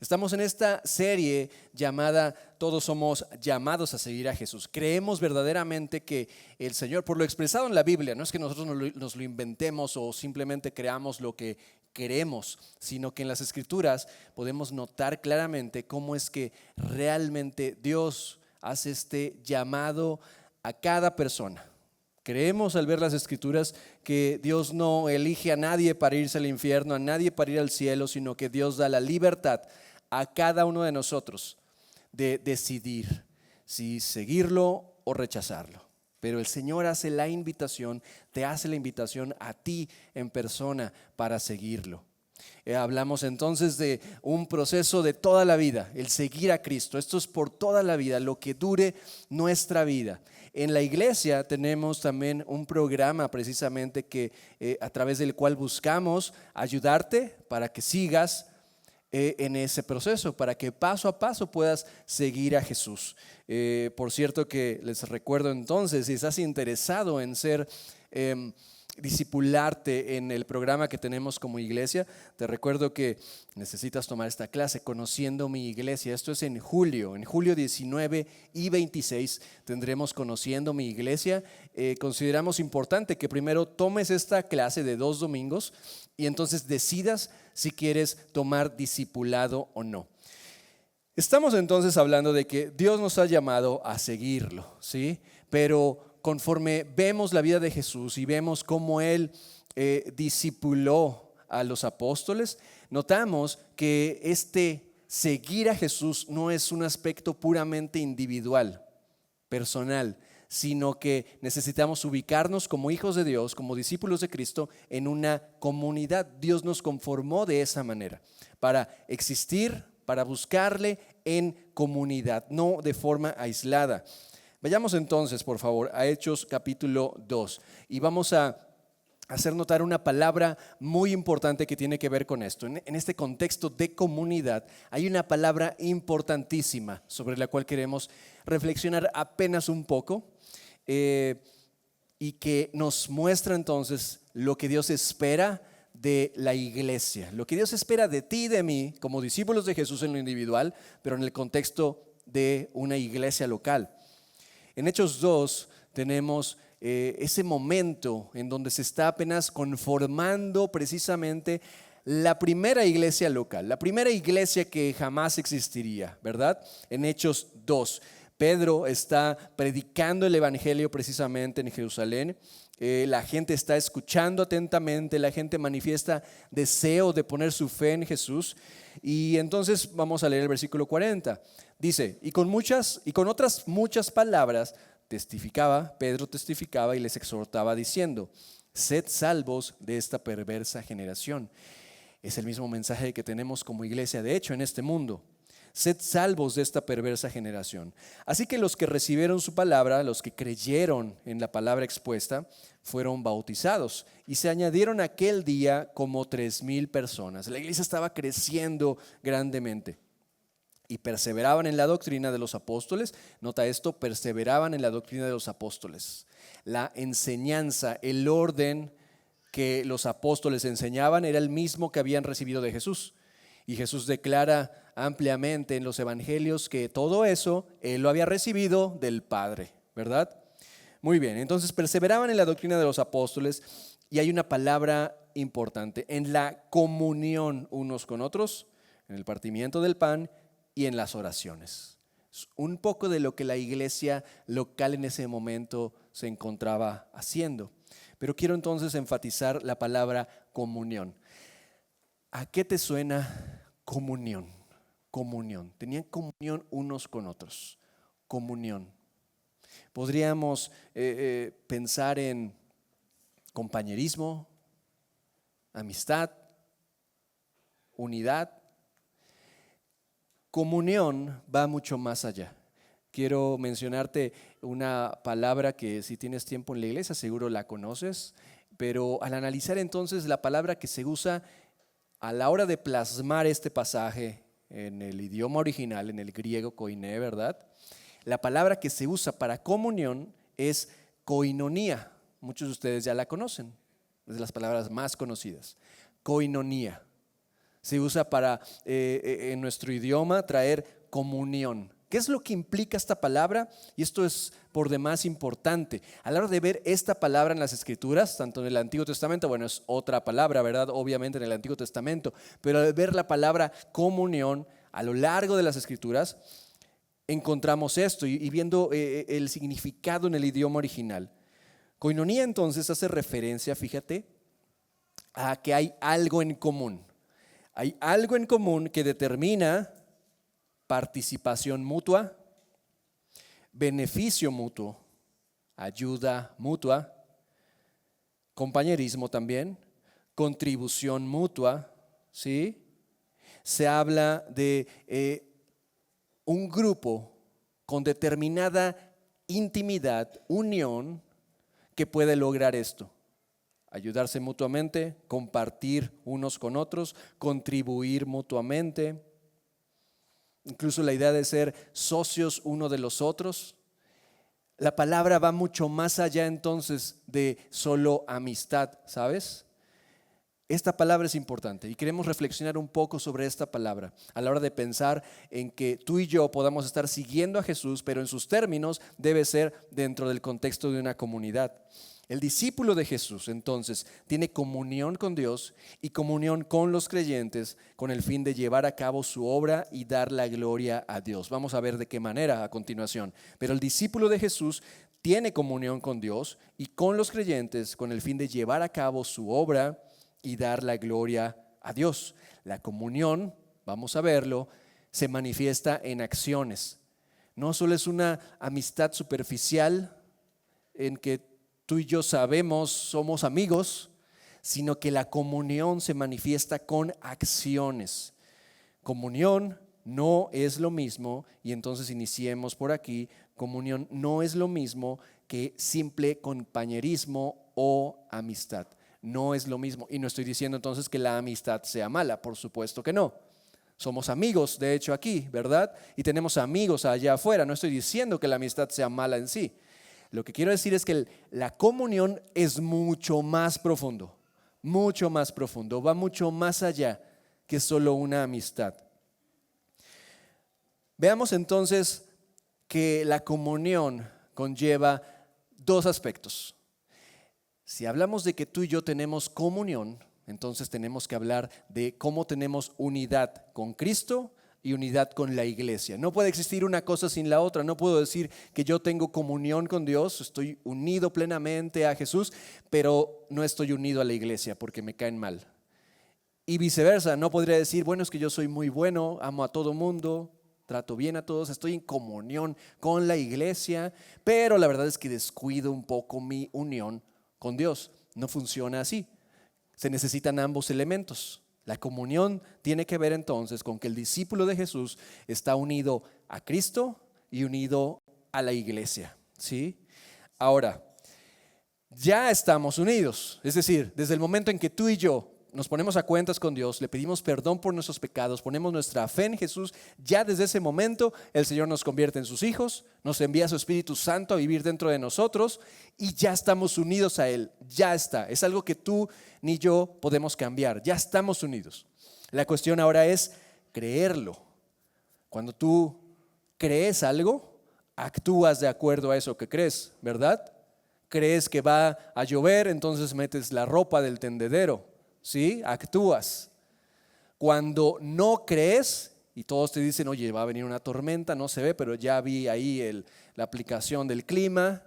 Estamos en esta serie llamada Todos somos llamados a seguir a Jesús. Creemos verdaderamente que el Señor, por lo expresado en la Biblia, no es que nosotros nos lo inventemos o simplemente creamos lo que queremos, sino que en las Escrituras podemos notar claramente cómo es que realmente Dios hace este llamado a cada persona. Creemos al ver las Escrituras que Dios no elige a nadie para irse al infierno, a nadie para ir al cielo, sino que Dios da la libertad a cada uno de nosotros de decidir si seguirlo o rechazarlo. Pero el Señor hace la invitación, te hace la invitación a ti en persona para seguirlo. Hablamos entonces de un proceso de toda la vida, el seguir a Cristo. Esto es por toda la vida, lo que dure nuestra vida. En la iglesia tenemos también un programa precisamente que a través del cual buscamos ayudarte para que sigas en ese proceso, para que paso a paso puedas seguir a Jesús. Por cierto que les recuerdo entonces, si estás interesado en ser discipularte en el programa que tenemos como iglesia, te recuerdo que necesitas tomar esta clase, Conociendo mi Iglesia. Esto es en julio 19 y 26 tendremos Conociendo mi Iglesia. Consideramos importante que primero tomes esta clase de 2 domingos y entonces decidas si quieres tomar discipulado o no. Estamos entonces hablando de que Dios nos ha llamado a seguirlo, ¿sí? Pero conforme vemos la vida de Jesús y vemos cómo Él discipuló a los apóstoles, notamos que este seguir a Jesús no es un aspecto puramente individual, personal, sino que necesitamos ubicarnos como hijos de Dios, como discípulos de Cristo, en una comunidad. Dios nos conformó de esa manera, para existir, para buscarle en comunidad, no de forma aislada. Vayamos entonces, por favor, a Hechos capítulo 2 y vamos a hacer notar una palabra muy importante que tiene que ver con esto. En este contexto de comunidad hay una palabra importantísima sobre la cual queremos reflexionar apenas un poco y que nos muestra entonces lo que Dios espera de la iglesia, lo que Dios espera de ti y de mí como discípulos de Jesús en lo individual, pero en el contexto de una iglesia local. En Hechos 2 tenemos ese momento en donde se está apenas conformando precisamente la primera iglesia local, la primera iglesia que jamás existiría, ¿verdad? En Hechos 2, Pedro está predicando el evangelio precisamente en Jerusalén. La gente está escuchando atentamente, la gente manifiesta deseo de poner su fe en Jesús. Y entonces vamos a leer el versículo 40. Dice, y con otras muchas palabras Pedro testificaba y les exhortaba diciendo, sed salvos de esta perversa generación. Es el mismo mensaje que tenemos como iglesia, de hecho, en este mundo. Sed salvos de esta perversa generación. Así que los que recibieron su palabra, los que creyeron en la palabra expuesta, fueron bautizados y se añadieron aquel día como 3,000 personas. La iglesia estaba creciendo grandemente y perseveraban en la doctrina de los apóstoles. Nota esto, perseveraban en la doctrina de los apóstoles. La enseñanza, el orden que los apóstoles enseñaban era el mismo que habían recibido de Jesús. Y Jesús declara ampliamente en los evangelios que todo eso Él lo había recibido del Padre, ¿verdad? Muy bien, entonces perseveraban en la doctrina de los apóstoles y hay una palabra importante, en la comunión unos con otros, en el partimiento del pan y en las oraciones. Un poco de lo que la iglesia local en ese momento se encontraba haciendo. Pero quiero entonces enfatizar la palabra comunión. ¿A qué te suena comunión? Comunión. Tenían comunión unos con otros. Comunión. Podríamos pensar en compañerismo, amistad, unidad. Comunión va mucho más allá. Quiero mencionarte una palabra que si tienes tiempo en la iglesia seguro la conoces, pero al analizar entonces la palabra que se usa a la hora de plasmar este pasaje en el idioma original, en el griego koiné, ¿verdad? La palabra que se usa para comunión es koinonía. Muchos de ustedes ya la conocen, es de las palabras más conocidas. Koinonía, Se usa para, en nuestro idioma, traer comunión. ¿Qué es lo que implica esta palabra? Y esto es por demás importante. A la hora de ver esta palabra en las Escrituras, tanto en el Antiguo Testamento, bueno, es otra palabra, ¿verdad? Obviamente en el Antiguo Testamento, pero al ver la palabra comunión a lo largo de las Escrituras, encontramos esto y viendo el significado en el idioma original. Koinonía entonces hace referencia, fíjate, a que hay algo en común. Hay algo en común que determina participación mutua, beneficio mutuo, ayuda mutua, compañerismo también, contribución mutua, ¿sí? Se habla de un grupo con determinada intimidad, unión, que puede lograr esto. Ayudarse mutuamente, compartir unos con otros, contribuir mutuamente. Incluso la idea de ser socios uno de los otros. La palabra va mucho más allá entonces de solo amistad, ¿sabes? Esta palabra es importante y queremos reflexionar un poco sobre esta palabra a la hora de pensar en que tú y yo podamos estar siguiendo a Jesús, pero en sus términos debe ser dentro del contexto de una comunidad. El discípulo de Jesús entonces tiene comunión con Dios y comunión con los creyentes con el fin de llevar a cabo su obra y dar la gloria a Dios. Vamos a ver de qué manera a continuación. Pero el discípulo de Jesús tiene comunión con Dios y con los creyentes con el fin de llevar a cabo su obra y dar la gloria a Dios. La comunión, vamos a verlo, se manifiesta en acciones. No solo es una amistad superficial en que tú y yo sabemos, somos amigos, sino que la comunión se manifiesta con acciones. Comunión no es lo mismo, y entonces iniciemos por aquí, comunión no es lo mismo que simple compañerismo o amistad. No es lo mismo, y no estoy diciendo entonces que la amistad sea mala, por supuesto que no. Somos amigos, de hecho, aquí, ¿verdad? Y tenemos amigos allá afuera. No estoy diciendo que la amistad sea mala en sí. Lo que quiero decir es que la comunión es mucho más profundo, va mucho más allá que solo una amistad. Veamos entonces que la comunión conlleva dos aspectos. Si hablamos de que tú y yo tenemos comunión, entonces tenemos que hablar de cómo tenemos unidad con Cristo y unidad con la iglesia. No puede existir una cosa sin la otra. No puedo decir que yo tengo comunión con Dios, estoy unido plenamente a Jesús, pero no estoy unido a la iglesia porque me caen mal. Y viceversa, no podría decir, bueno, es que yo soy muy bueno, amo a todo mundo, trato bien a todos, estoy en comunión con la iglesia, pero la verdad es que descuido un poco mi unión con Dios. No funciona así. Se necesitan ambos elementos. La comunión tiene que ver entonces con que el discípulo de Jesús está unido a Cristo y unido a la iglesia, ¿sí? Ahora, ya estamos unidos, es decir, desde el momento en que tú y yo nos ponemos a cuentas con Dios, le pedimos perdón por nuestros pecados, ponemos nuestra fe en Jesús, ya desde ese momento el Señor nos convierte en sus hijos, nos envía su Espíritu Santo a vivir dentro de nosotros y ya estamos unidos a Él, ya está. Es algo que tú ni yo podemos cambiar, ya estamos unidos. La cuestión ahora es creerlo. Cuando tú crees algo, actúas de acuerdo a eso que crees, ¿verdad? Crees que va a llover, entonces metes la ropa del tendedero. ¿Sí? Actúas. Cuando no crees y todos te dicen, oye, va a venir una tormenta, no se ve, pero ya vi ahí la aplicación del clima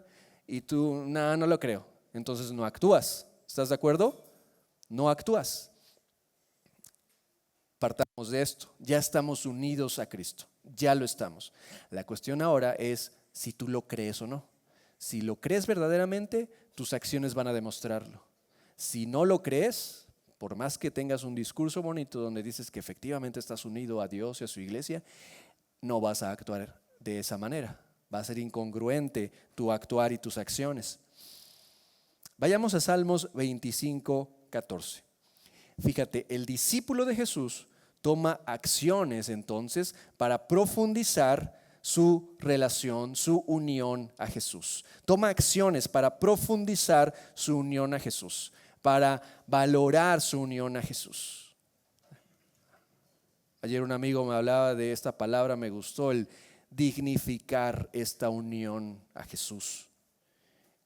y tú, no lo creo. Entonces no actúas. ¿Estás de acuerdo? No actúas. Partamos de esto. Ya estamos unidos a Cristo. Ya lo estamos. La cuestión ahora es si tú lo crees o no. Si lo crees verdaderamente, tus acciones van a demostrarlo. Si no lo crees, por más que tengas un discurso bonito donde dices que efectivamente estás unido a Dios y a su iglesia, no vas a actuar de esa manera. Va a ser incongruente tu actuar y tus acciones. Vayamos a Salmos 25:14. Fíjate, el discípulo de Jesús toma acciones entonces para profundizar su relación, su unión a Jesús. Toma acciones para profundizar su unión a Jesús, para valorar su unión a Jesús. Ayer un amigo me hablaba de esta palabra, me gustó, el dignificar esta unión a Jesús.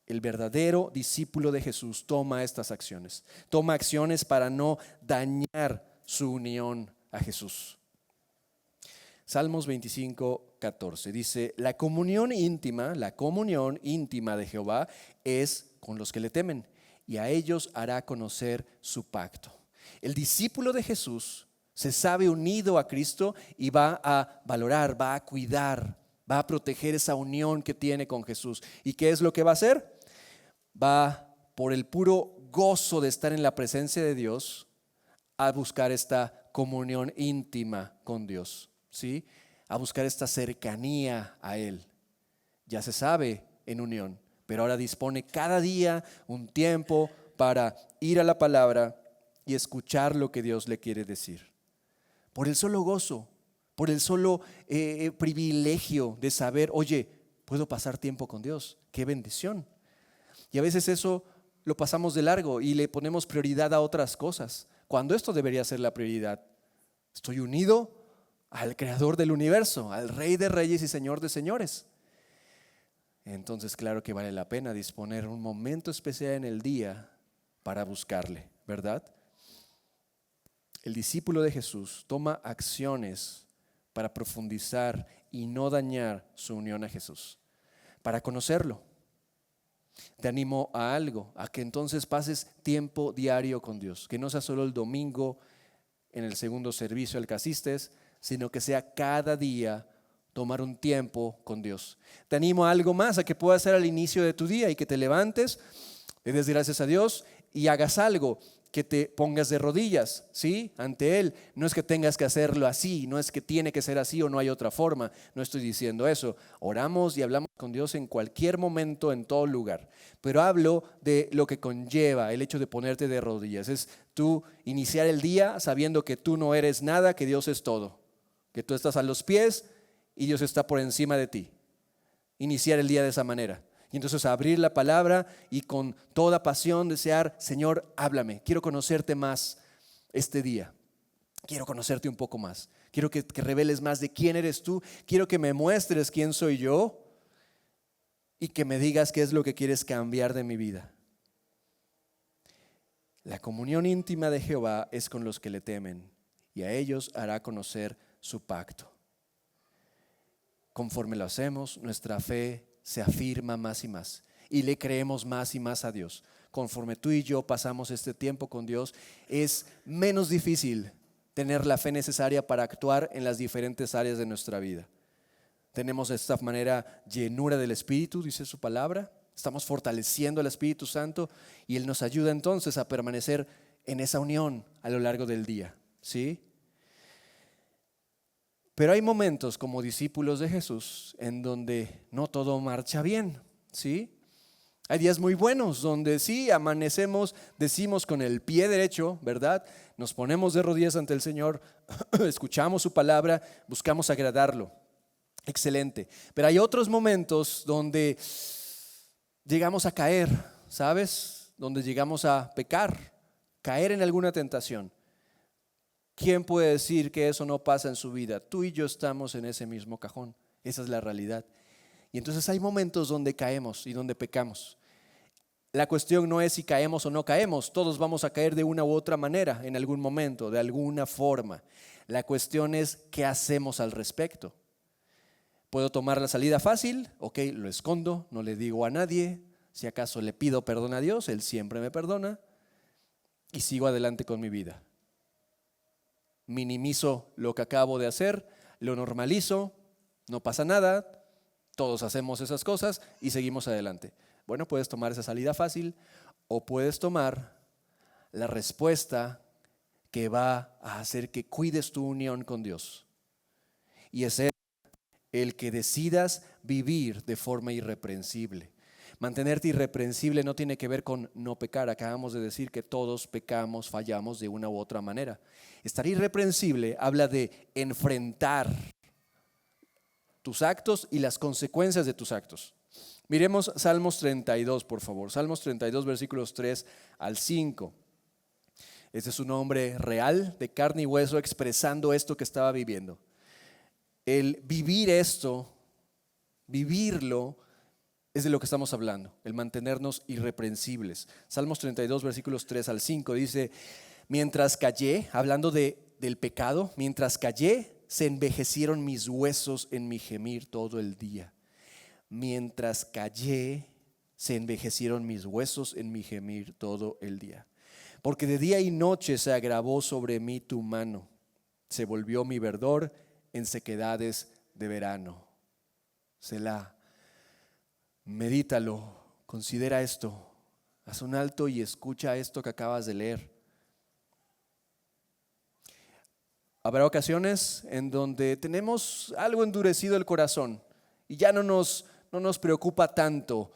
El verdadero discípulo de Jesús toma estas acciones. Toma acciones para no dañar su unión a Jesús. Salmos 25, 14 dice: la comunión íntima de Jehová es con los que le temen, y a ellos hará conocer su pacto. El discípulo de Jesús se sabe unido a Cristo y va a valorar, va a cuidar, va a proteger esa unión que tiene con Jesús. ¿Y qué es lo que va a hacer? Va, por el puro gozo de estar en la presencia de Dios, a buscar esta comunión íntima con Dios, ¿sí? A buscar esta cercanía a Él. Ya se sabe en unión, pero ahora dispone cada día un tiempo para ir a la palabra y escuchar lo que Dios le quiere decir. Por el solo gozo, por el solo privilegio de saber, oye, puedo pasar tiempo con Dios, qué bendición. Y a veces eso lo pasamos de largo y le ponemos prioridad a otras cosas, cuando esto debería ser la prioridad. Estoy unido al Creador del universo, al Rey de Reyes y Señor de Señores. Entonces, claro que vale la pena disponer un momento especial en el día para buscarle, ¿verdad? El discípulo de Jesús toma acciones para profundizar y no dañar su unión a Jesús, para conocerlo. Te animo a algo, a que entonces pases tiempo diario con Dios, que no sea solo el domingo en el segundo servicio al que asistes, sino que sea cada día tomar un tiempo con Dios. Te animo a algo más, a que puedas hacer al inicio de tu día y que te levantes, le des gracias a Dios y hagas algo, que te pongas de rodillas, ¿sí? Ante Él. No es que tengas que hacerlo así, no es que tiene que ser así o no hay otra forma, no estoy diciendo eso. Oramos y hablamos con Dios en cualquier momento, en todo lugar, pero hablo de lo que conlleva el hecho de ponerte de rodillas. Es tú iniciar el día sabiendo que tú no eres nada, que Dios es todo, que tú estás a los pies y Dios está por encima de ti. Iniciar el día de esa manera. Y entonces abrir la palabra y con toda pasión desear, Señor, háblame, quiero conocerte más este día, quiero conocerte un poco más, quiero que reveles más de quién eres tú, quiero que me muestres quién soy yo y que me digas qué es lo que quieres cambiar de mi vida. La comunión íntima de Jehová es con los que le temen, y a ellos hará conocer su pacto. Conforme lo hacemos, nuestra fe se afirma más y más y le creemos más y más a Dios. Conforme tú y yo pasamos este tiempo con Dios, es menos difícil tener la fe necesaria para actuar en las diferentes áreas de nuestra vida. Tenemos de esta manera llenura del Espíritu, dice su palabra. Estamos fortaleciendo al Espíritu Santo y Él nos ayuda entonces a permanecer en esa unión a lo largo del día, ¿sí? Pero hay momentos como discípulos de Jesús en donde no todo marcha bien, ¿sí? Hay días muy buenos donde sí amanecemos, decimos con el pie derecho, ¿verdad? Nos ponemos de rodillas ante el Señor, escuchamos su palabra, buscamos agradarlo. Excelente. Pero hay otros momentos donde llegamos a caer, ¿sabes? Donde llegamos a pecar, caer en alguna tentación. ¿Quién puede decir que eso no pasa en su vida? Tú y yo estamos en ese mismo cajón. Esa es la realidad. Y entonces hay momentos donde caemos y donde pecamos. La cuestión no es si caemos o no caemos. Todos vamos a caer de una u otra manera en algún momento, de alguna forma. La cuestión es qué hacemos al respecto. ¿Puedo tomar la salida fácil? Ok, lo escondo, no le digo a nadie. Si acaso le pido perdón a Dios, Él siempre me perdona. Y sigo adelante con mi vida. Minimizo lo que acabo de hacer, lo normalizo, no pasa nada, todos hacemos esas cosas y seguimos adelante. Bueno, puedes tomar esa salida fácil o puedes tomar la respuesta que va a hacer que cuides tu unión con Dios. Y es el que decidas vivir de forma irreprensible. Mantenerte irreprensible no tiene que ver con no pecar. Acabamos de decir que todos pecamos, fallamos de una u otra manera. Estar irreprensible habla de enfrentar tus actos y las consecuencias de tus actos. Miremos Salmos 32, por favor. Salmos 32, versículos 3 al 5. Este es un hombre real, de carne y hueso, expresando esto que estaba viviendo. El vivir esto, vivirlo, es de lo que estamos hablando, el mantenernos irreprensibles. Salmos 32, versículos 3 al 5 dice: mientras callé, hablando del pecado, mientras callé, se envejecieron mis huesos en mi gemir todo el día. Mientras callé, se envejecieron mis huesos en mi gemir todo el día. Porque de día y noche se agravó sobre mí tu mano, se volvió mi verdor en sequedades de verano. Selah. Medítalo, considera esto, haz un alto y escucha esto que acabas de leer. Habrá ocasiones en donde tenemos algo endurecido el corazón y ya no nos preocupa tanto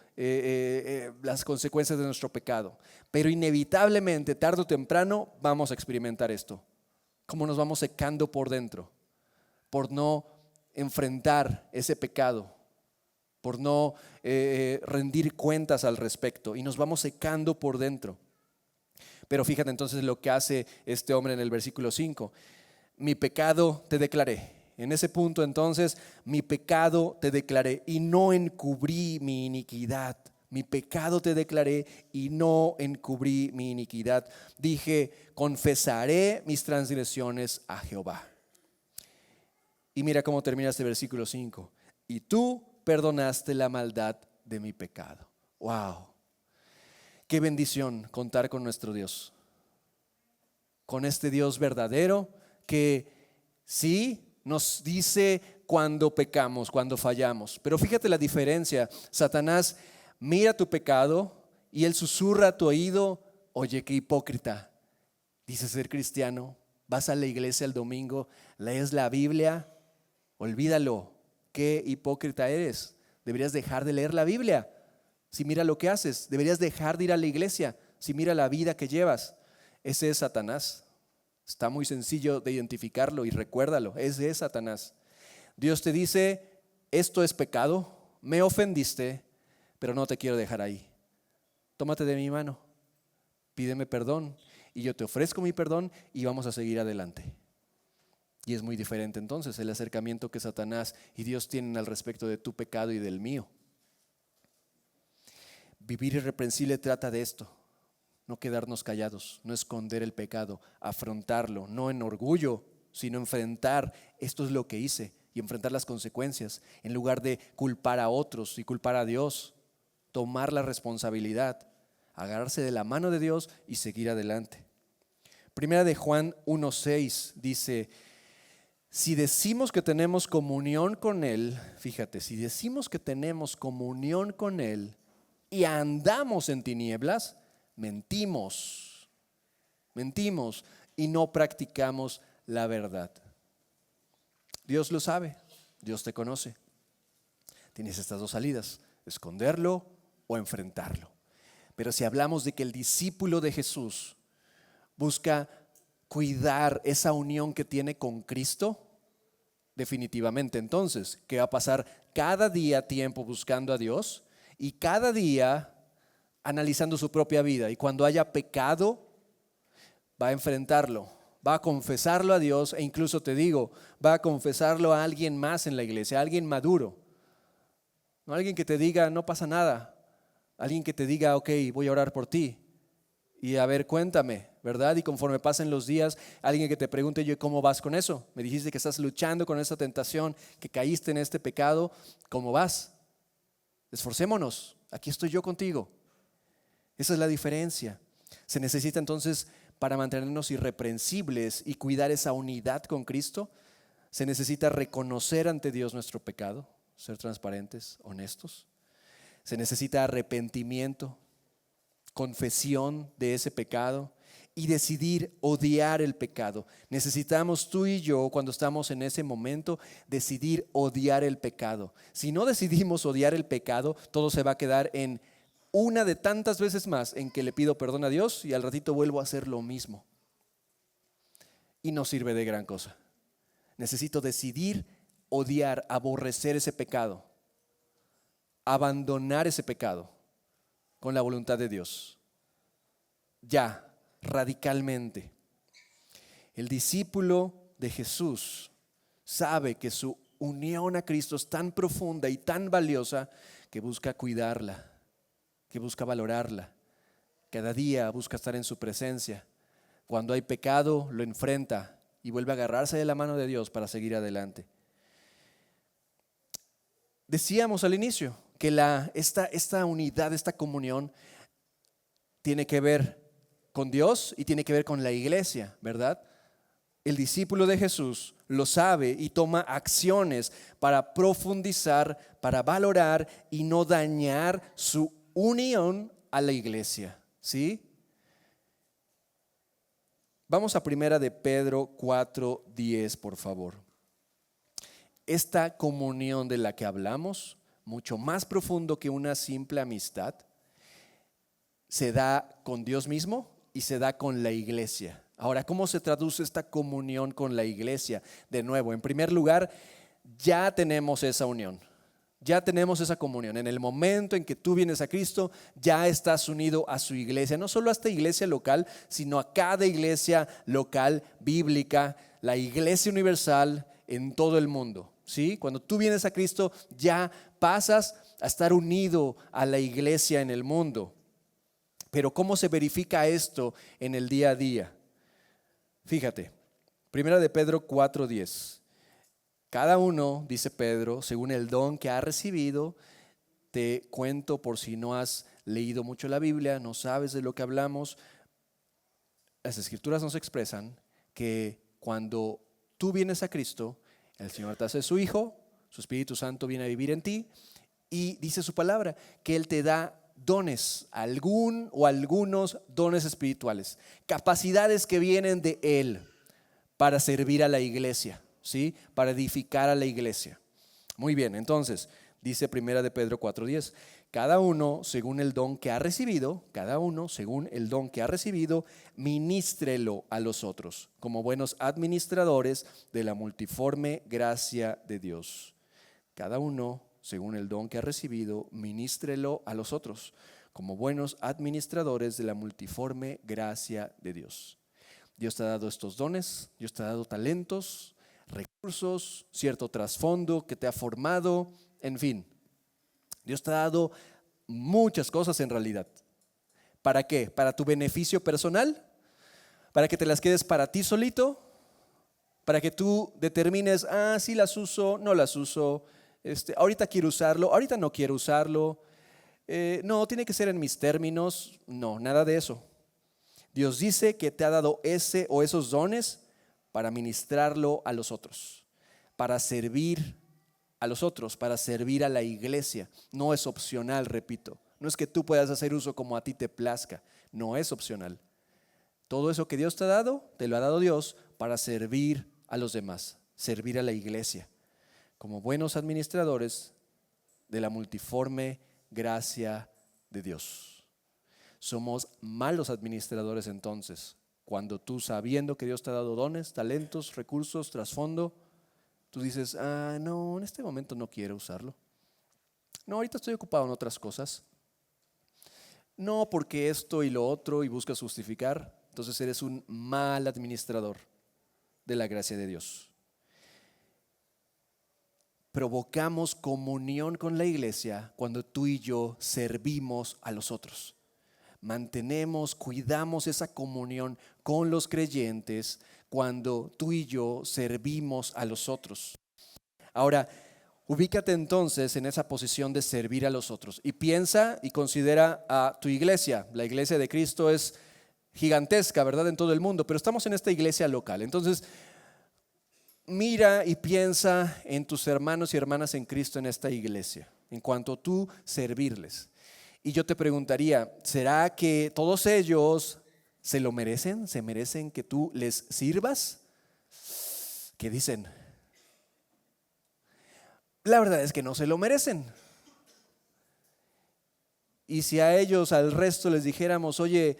las consecuencias de nuestro pecado, pero inevitablemente, tarde o temprano, vamos a experimentar esto. Cómo nos vamos secando por dentro, por no enfrentar ese pecado, por no rendir cuentas al respecto, y nos vamos secando por dentro. Pero fíjate entonces lo que hace este hombre en el versículo 5. Mi pecado te declaré. En ese punto entonces, mi pecado te declaré y no encubrí mi iniquidad. Mi pecado te declaré y no encubrí mi iniquidad. Dije, confesaré mis transgresiones a Jehová. Y mira cómo termina este versículo 5. Y tú perdonaste la maldad de mi pecado. Wow. Qué bendición contar con nuestro Dios. Con este Dios verdadero que sí nos dice cuando pecamos, cuando fallamos. Pero fíjate la diferencia. Satanás mira tu pecado y él susurra a tu oído: oye, qué hipócrita. Dices ser cristiano, vas a la iglesia el domingo, lees la Biblia, olvídalo. Qué hipócrita eres. Deberías dejar de leer la Biblia. Si mira lo que haces, deberías dejar de ir a la iglesia. Si mira la vida que llevas. Ese es Satanás. Está muy sencillo de identificarlo y recuérdalo. Ese es Satanás. Dios te dice: esto es pecado, me ofendiste, pero no te quiero dejar ahí. Tómate de mi mano, pídeme perdón y yo te ofrezco mi perdón y vamos a seguir adelante. Y es muy diferente entonces el acercamiento que Satanás y Dios tienen al respecto de tu pecado y del mío. Vivir irreprensible trata de esto: no quedarnos callados, no esconder el pecado, afrontarlo, no en orgullo, sino enfrentar: esto es lo que hice, y enfrentar las consecuencias, en lugar de culpar a otros y culpar a Dios. Tomar la responsabilidad, agarrarse de la mano de Dios y seguir adelante. Primera de Juan 1:6 dice: si decimos que tenemos comunión con Él, fíjate, si decimos que tenemos comunión con Él y andamos en tinieblas, mentimos y no practicamos la verdad. Dios lo sabe, Dios te conoce. Tienes estas dos salidas: esconderlo o enfrentarlo. Pero si hablamos de que el discípulo de Jesús busca cuidar esa unión que tiene con Cristo, definitivamente entonces, ¿qué va a pasar? Cada día tiempo buscando a Dios y cada día analizando su propia vida, y cuando haya pecado va a enfrentarlo, va a confesarlo a Dios, e incluso te digo, va a confesarlo a alguien más en la iglesia, a alguien maduro, no alguien que te diga no pasa nada, alguien que te diga ok, voy a orar por ti y a ver, cuéntame, ¿verdad? Y conforme pasen los días, alguien que te pregunte: yo, ¿cómo vas con eso? Me dijiste que estás luchando con esa tentación, que caíste en este pecado, ¿cómo vas? Esforcémonos, aquí estoy yo contigo. Esa es la diferencia. Se necesita entonces, para mantenernos irreprensibles y cuidar esa unidad con Cristo, se necesita reconocer ante Dios nuestro pecado, ser transparentes, honestos. Se necesita arrepentimiento, confesión de ese pecado y decidir odiar el pecado. Necesitamos tú y yo, cuando estamos en ese momento, decidir odiar el pecado. Si no decidimos odiar el pecado, todo se va a quedar en una de tantas veces más en que le pido perdón a Dios y al ratito vuelvo a hacer lo mismo. Y no sirve de gran cosa. Necesito decidir odiar, aborrecer ese pecado, abandonar ese pecado con la voluntad de Dios. Ya, radicalmente. El discípulo de Jesús sabe que su unión a Cristo es tan profunda y tan valiosa que busca cuidarla, que busca valorarla. Cada día busca estar en su presencia. Cuando hay pecado, lo enfrenta y vuelve a agarrarse de la mano de Dios para seguir adelante. Decíamos al inicio que esta unidad, esta comunión tiene que ver con Dios y tiene que ver con la iglesia, ¿verdad? El discípulo de Jesús lo sabe y toma acciones para profundizar, para valorar y no dañar su unión a la iglesia, ¿sí? Vamos a primera de Pedro 4:10, por favor. Esta comunión de la que hablamos, mucho más profundo que una simple amistad, se da con Dios mismo y se da con la iglesia. Ahora, ¿cómo se traduce esta comunión con la iglesia? De nuevo, en primer lugar, ya tenemos esa unión, ya tenemos esa comunión. En el momento en que tú vienes a Cristo, ya estás unido a su iglesia, no solo a esta iglesia local, sino a cada iglesia local bíblica, la iglesia universal en todo el mundo. ¿Sí? Cuando tú vienes a Cristo, ya pasas a estar unido a la iglesia en el mundo. Pero ¿cómo se verifica esto en el día a día? Fíjate, primera de Pedro 4:10. Cada uno, dice Pedro, según el don que ha recibido, te cuento por si no has leído mucho la Biblia, no sabes de lo que hablamos. Las Escrituras nos expresan que cuando tú vienes a Cristo, el Señor te hace su Hijo, su Espíritu Santo viene a vivir en ti y dice su palabra que Él te da dones, algún o algunos dones espirituales, capacidades que vienen de Él para servir a la iglesia, ¿sí? Para edificar a la iglesia. Muy bien, entonces dice primera de Pedro 4:10, cada uno según el don que ha recibido, ministrelo a los otros como buenos administradores de la multiforme gracia de Dios. Cada uno según el don que ha recibido, ministrelo a los otros como buenos administradores de la multiforme gracia de Dios. Dios te ha dado estos dones, Dios te ha dado talentos, recursos, cierto trasfondo que te ha formado, en fin. Dios te ha dado muchas cosas en realidad. ¿Para qué? ¿Para tu beneficio personal? ¿Para que te las quedes para ti solito? ¿Para que tú determines, sí las uso, no las uso? Ahorita quiero usarlo, ahorita no quiero usarlo. No, tiene que ser en mis términos. No, nada de eso. Dios dice que te ha dado ese o esos dones para ministrarlo a los otros, para servir a los otros, para servir a la iglesia. No es opcional, repito. No es que tú puedas hacer uso como a ti te plazca. No es opcional. Todo eso que Dios te ha dado, te lo ha dado Dios para servir a los demás, servir a la iglesia, como buenos administradores de la multiforme gracia de Dios. Somos malos administradores entonces, cuando tú, sabiendo que Dios te ha dado dones, talentos, recursos, trasfondo, tú dices, no, en este momento no quiero usarlo. No, ahorita estoy ocupado en otras cosas. No, porque esto y lo otro, y buscas justificar. Entonces eres un mal administrador de la gracia de Dios. Provocamos comunión con la iglesia cuando tú y yo servimos a los otros. Mantenemos, cuidamos esa comunión con los creyentes cuando tú y yo servimos a los otros. Ahora, ubícate entonces en esa posición de servir a los otros y piensa y considera a tu iglesia. La iglesia de Cristo es gigantesca, ¿verdad? En todo el mundo, pero estamos en esta iglesia local. Entonces, mira y piensa en tus hermanos y hermanas en Cristo en esta iglesia, en cuanto a tú servirles. Y yo te preguntaría, ¿será que todos ellos se lo merecen? ¿Se merecen que tú les sirvas? ¿Qué dicen? La verdad es que no se lo merecen. Y si a ellos, al resto les dijéramos, oye,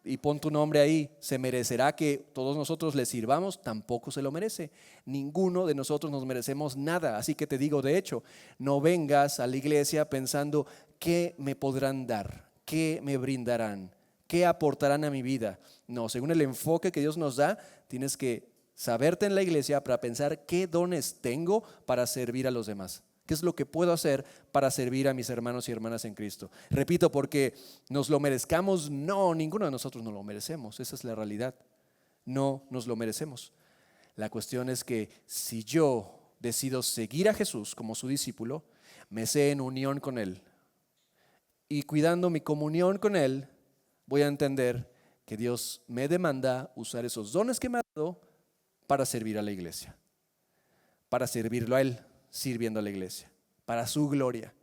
y pon tu nombre ahí, ¿se merecerá que todos nosotros les sirvamos? Tampoco se lo merece. Ninguno de nosotros nos merecemos nada. Así que te digo, de hecho, no vengas a la iglesia pensando, ¿qué me podrán dar? ¿Qué me brindarán? ¿Qué aportarán a mi vida? No, según el enfoque que Dios nos da, tienes que saberte en la iglesia para pensar qué dones tengo para servir a los demás. ¿Qué es lo que puedo hacer para servir a mis hermanos y hermanas en Cristo? Repito, porque nos lo merezcamos, no, ninguno de nosotros nos lo merecemos. Esa es la realidad. No nos lo merecemos. La cuestión es que si yo decido seguir a Jesús como su discípulo, me sé en unión con Él. Y cuidando mi comunión con Él, voy a entender que Dios me demanda usar esos dones que me ha dado para servir a la iglesia, para servirlo a Él, sirviendo a la iglesia, para su gloria.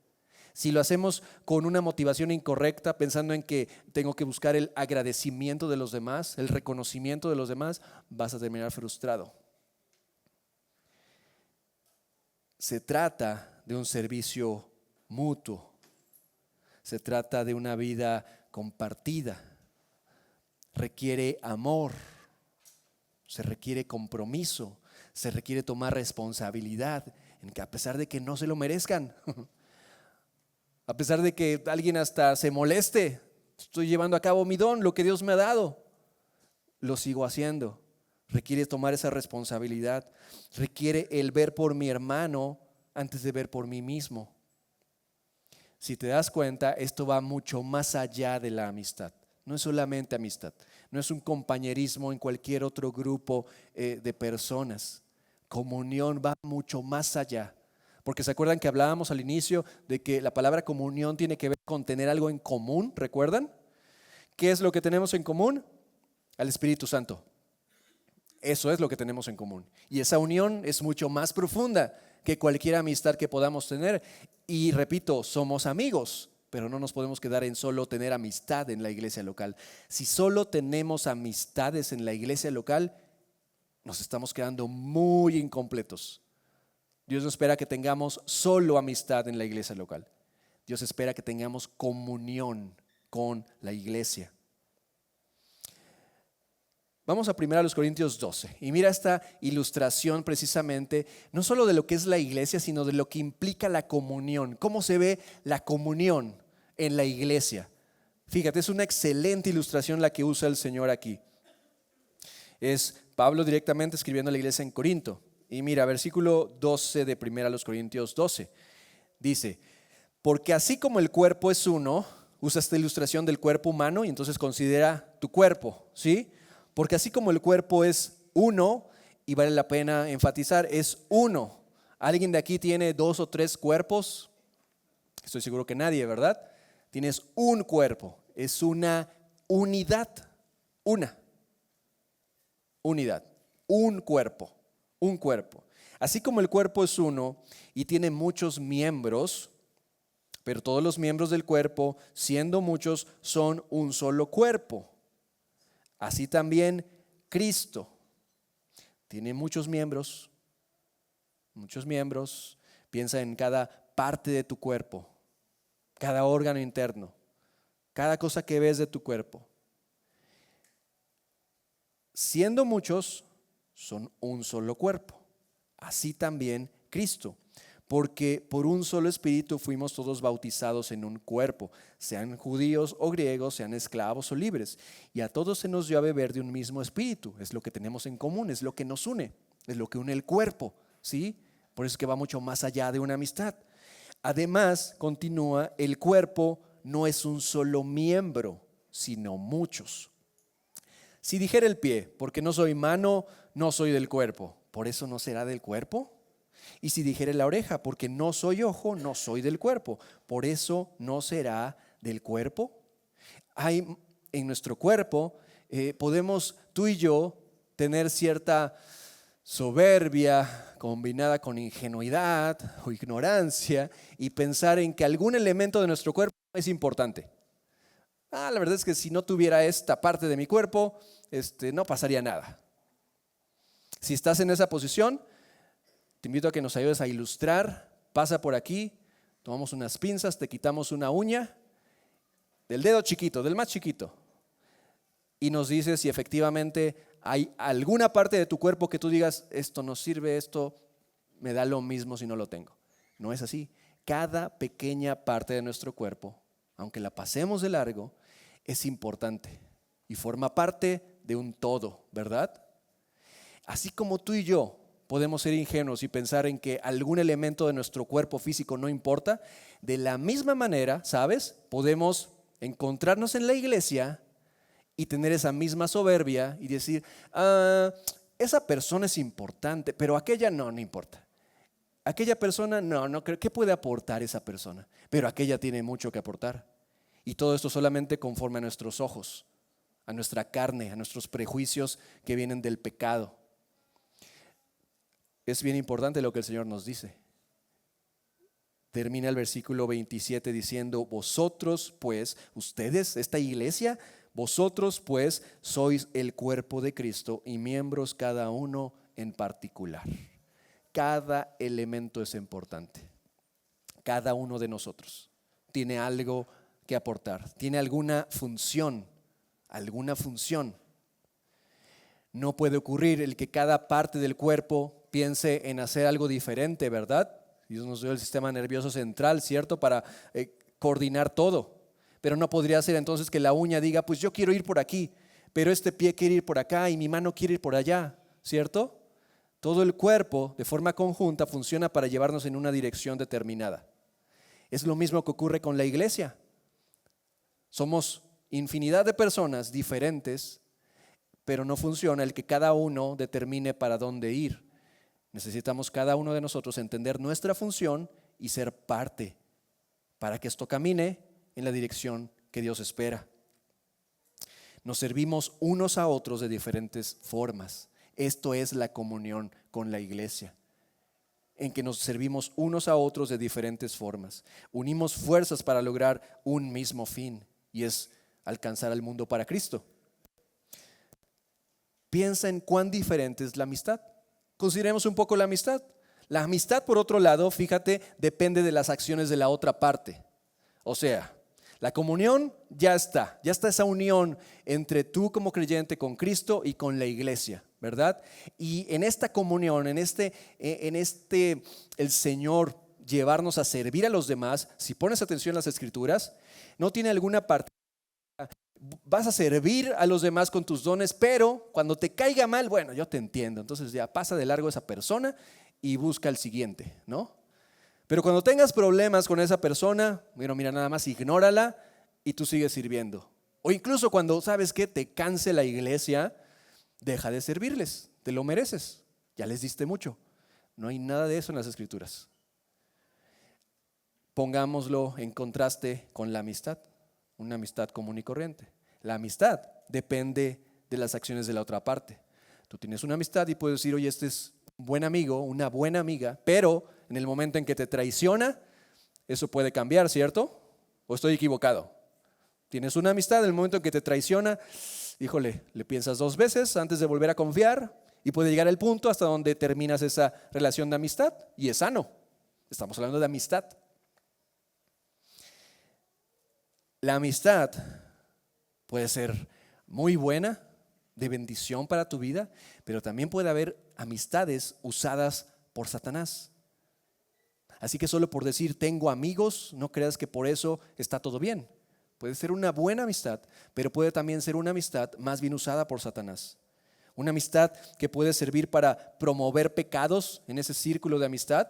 Si lo hacemos con una motivación incorrecta, pensando en que tengo que buscar el agradecimiento de los demás, el reconocimiento de los demás, vas a terminar frustrado. Se trata de un servicio mutuo. Se trata de una vida compartida. Requiere amor. Se requiere compromiso. Se requiere tomar responsabilidad en que a pesar de que no se lo merezcan, a pesar de que alguien hasta se moleste, estoy llevando a cabo mi don, lo que Dios me ha dado, lo sigo haciendo. Requiere tomar esa responsabilidad. Requiere el ver por mi hermano antes de ver por mí mismo. Si te das cuenta, esto va mucho más allá de la amistad. No es solamente amistad, no es un compañerismo en cualquier otro grupo de personas. Comunión va mucho más allá. Porque se acuerdan que hablábamos al inicio de que la palabra comunión tiene que ver con tener algo en común, ¿recuerdan? ¿Qué es lo que tenemos en común? Al Espíritu Santo. Eso es lo que tenemos en común. Y esa unión es mucho más profunda que cualquier amistad que podamos tener. Y repito, somos amigos, pero no nos podemos quedar en solo tener amistad en la iglesia local. Si solo tenemos amistades en la iglesia local, nos estamos quedando muy incompletos. Dios no espera que tengamos solo amistad en la iglesia local. Dios espera que tengamos comunión con la iglesia. Vamos a 1 Corintios 12 y mira esta ilustración precisamente, no solo de lo que es la iglesia, sino de lo que implica la comunión. ¿Cómo se ve la comunión en la iglesia? Fíjate, es una excelente ilustración la que usa el Señor aquí. Es Pablo directamente escribiendo a la iglesia en Corinto. Y mira, versículo 12 de 1 Corintios 12. Dice, porque así como el cuerpo es uno, usa esta ilustración del cuerpo humano y entonces considera tu cuerpo, ¿sí? Porque así como el cuerpo es uno, y vale la pena enfatizar, es uno. ¿Alguien de aquí tiene 2 o 3 cuerpos? Estoy seguro que nadie, ¿verdad? Tienes un cuerpo, es una unidad, una unidad, un cuerpo. Así como el cuerpo es uno y tiene muchos miembros, pero todos los miembros del cuerpo, siendo muchos, son un solo cuerpo. Así también Cristo tiene muchos miembros. Piensa en cada parte de tu cuerpo, cada órgano interno, cada cosa que ves de tu cuerpo. Siendo muchos, son un solo cuerpo. Así también Cristo. Porque por un solo espíritu fuimos todos bautizados en un cuerpo, sean judíos o griegos, sean esclavos o libres. Y a todos se nos dio a beber de un mismo espíritu. Es lo que tenemos en común, es lo que nos une, es lo que une el cuerpo, ¿sí? Por eso es que va mucho más allá de una amistad. Además, continúa, el cuerpo no es un solo miembro, sino muchos. Si dijera el pie, porque no soy mano, no soy del cuerpo, ¿por eso no será del cuerpo? Y si dijere la oreja, porque no soy ojo, no soy del cuerpo, ¿por eso no será del cuerpo? Hay en nuestro cuerpo, podemos tú y yo tener cierta soberbia combinada con ingenuidad o ignorancia y pensar en que algún elemento de nuestro cuerpo es importante. La verdad es que si no tuviera esta parte de mi cuerpo, no pasaría nada. Si estás en esa posición, te invito a que nos ayudes a ilustrar. Pasa por aquí, tomamos unas pinzas, te quitamos una uña del dedo chiquito, del más chiquito, y nos dices si efectivamente hay alguna parte de tu cuerpo que tú digas, esto no sirve, esto me da lo mismo si no lo tengo. No es así. Cada pequeña parte de nuestro cuerpo, aunque la pasemos de largo, es importante y forma parte de un todo, ¿verdad? Así como tú y yo podemos ser ingenuos y pensar en que algún elemento de nuestro cuerpo físico no importa, de la misma manera, ¿sabes? Podemos encontrarnos en la iglesia y tener esa misma soberbia y decir, esa persona es importante, pero aquella no importa. Aquella persona no creo, ¿qué puede aportar esa persona? Pero aquella tiene mucho que aportar. Y todo esto solamente conforme a nuestros ojos, a nuestra carne, a nuestros prejuicios que vienen del pecado. Es bien importante lo que el Señor nos dice. Termina el versículo 27 diciendo, vosotros pues, ustedes, esta iglesia, vosotros pues sois el cuerpo de Cristo y miembros cada uno en particular. Cada elemento es importante. Cada uno de nosotros tiene algo que aportar, tiene alguna función, No puede ocurrir el que cada parte del cuerpo piense en hacer algo diferente, ¿verdad? Dios nos dio el sistema nervioso central, ¿cierto? Para coordinar todo. Pero no podría ser entonces que la uña diga, pues yo quiero ir por aquí, pero este pie quiere ir por acá y mi mano quiere ir por allá, ¿cierto? Todo el cuerpo de forma conjunta funciona para llevarnos en una dirección determinada. Es lo mismo que ocurre con la iglesia. Somos infinidad de personas diferentes, pero no funciona el que cada uno determine para dónde ir. Necesitamos cada uno de nosotros entender nuestra función y ser parte para que esto camine en la dirección que Dios espera. Nos servimos unos a otros de diferentes formas. Esto es la comunión con la iglesia, en que nos servimos unos a otros de diferentes formas. Unimos fuerzas para lograr un mismo fin, y es alcanzar al mundo para Cristo. Piensa en cuán diferente es la amistad. Consideremos un poco la amistad. La amistad, por otro lado, fíjate, depende de las acciones de la otra parte. O sea, la comunión ya está esa unión entre tú como creyente con Cristo y con la iglesia, ¿verdad? Y en esta comunión, en este el Señor llevarnos a servir a los demás, si pones atención a las Escrituras, no tiene alguna parte. Vas a servir a los demás con tus dones, pero cuando te caiga mal, bueno, yo te entiendo, entonces ya pasa de largo esa persona y busca el siguiente, ¿no? Pero cuando tengas problemas con esa persona, mira, nada más ignórala y tú sigues sirviendo. O incluso cuando, ¿sabes qué? Te canse la iglesia, deja de servirles, te lo mereces, ya les diste mucho. No hay nada de eso en las Escrituras. Pongámoslo en contraste con la amistad. Una amistad común y corriente. La amistad depende de las acciones de la otra parte. Tú tienes una amistad y puedes decir, oye, este es un buen amigo, una buena amiga, pero en el momento en que te traiciona, eso puede cambiar, ¿cierto? ¿O estoy equivocado? Tienes una amistad, en el momento en que te traiciona, híjole, le piensas dos veces antes de volver a confiar y puede llegar el punto hasta donde terminas esa relación de amistad y es sano. Estamos hablando de amistad. La amistad puede ser muy buena, de bendición para tu vida, pero también puede haber amistades usadas por Satanás. Así que solo por decir tengo amigos, no creas que por eso está todo bien. Puede ser una buena amistad, pero puede también ser una amistad más bien usada por Satanás. Una amistad que puede servir para promover pecados en ese círculo de amistad.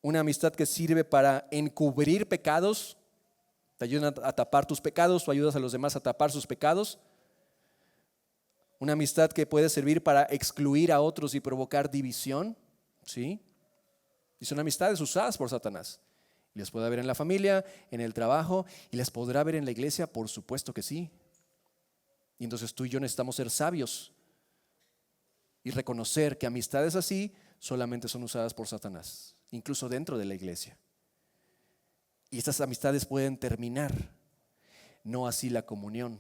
Una amistad que sirve para encubrir pecados. Te ayudan a tapar tus pecados, tú ayudas a los demás a tapar sus pecados. Una amistad que puede servir para excluir a otros y provocar división, ¿sí? Y son amistades usadas por Satanás. Y les puede haber en la familia, en el trabajo, y les podrá ver en la iglesia, por supuesto que sí. Y entonces tú y yo necesitamos ser sabios y reconocer que amistades así solamente son usadas por Satanás, incluso dentro de la iglesia. Y estas amistades pueden terminar, no así la comunión.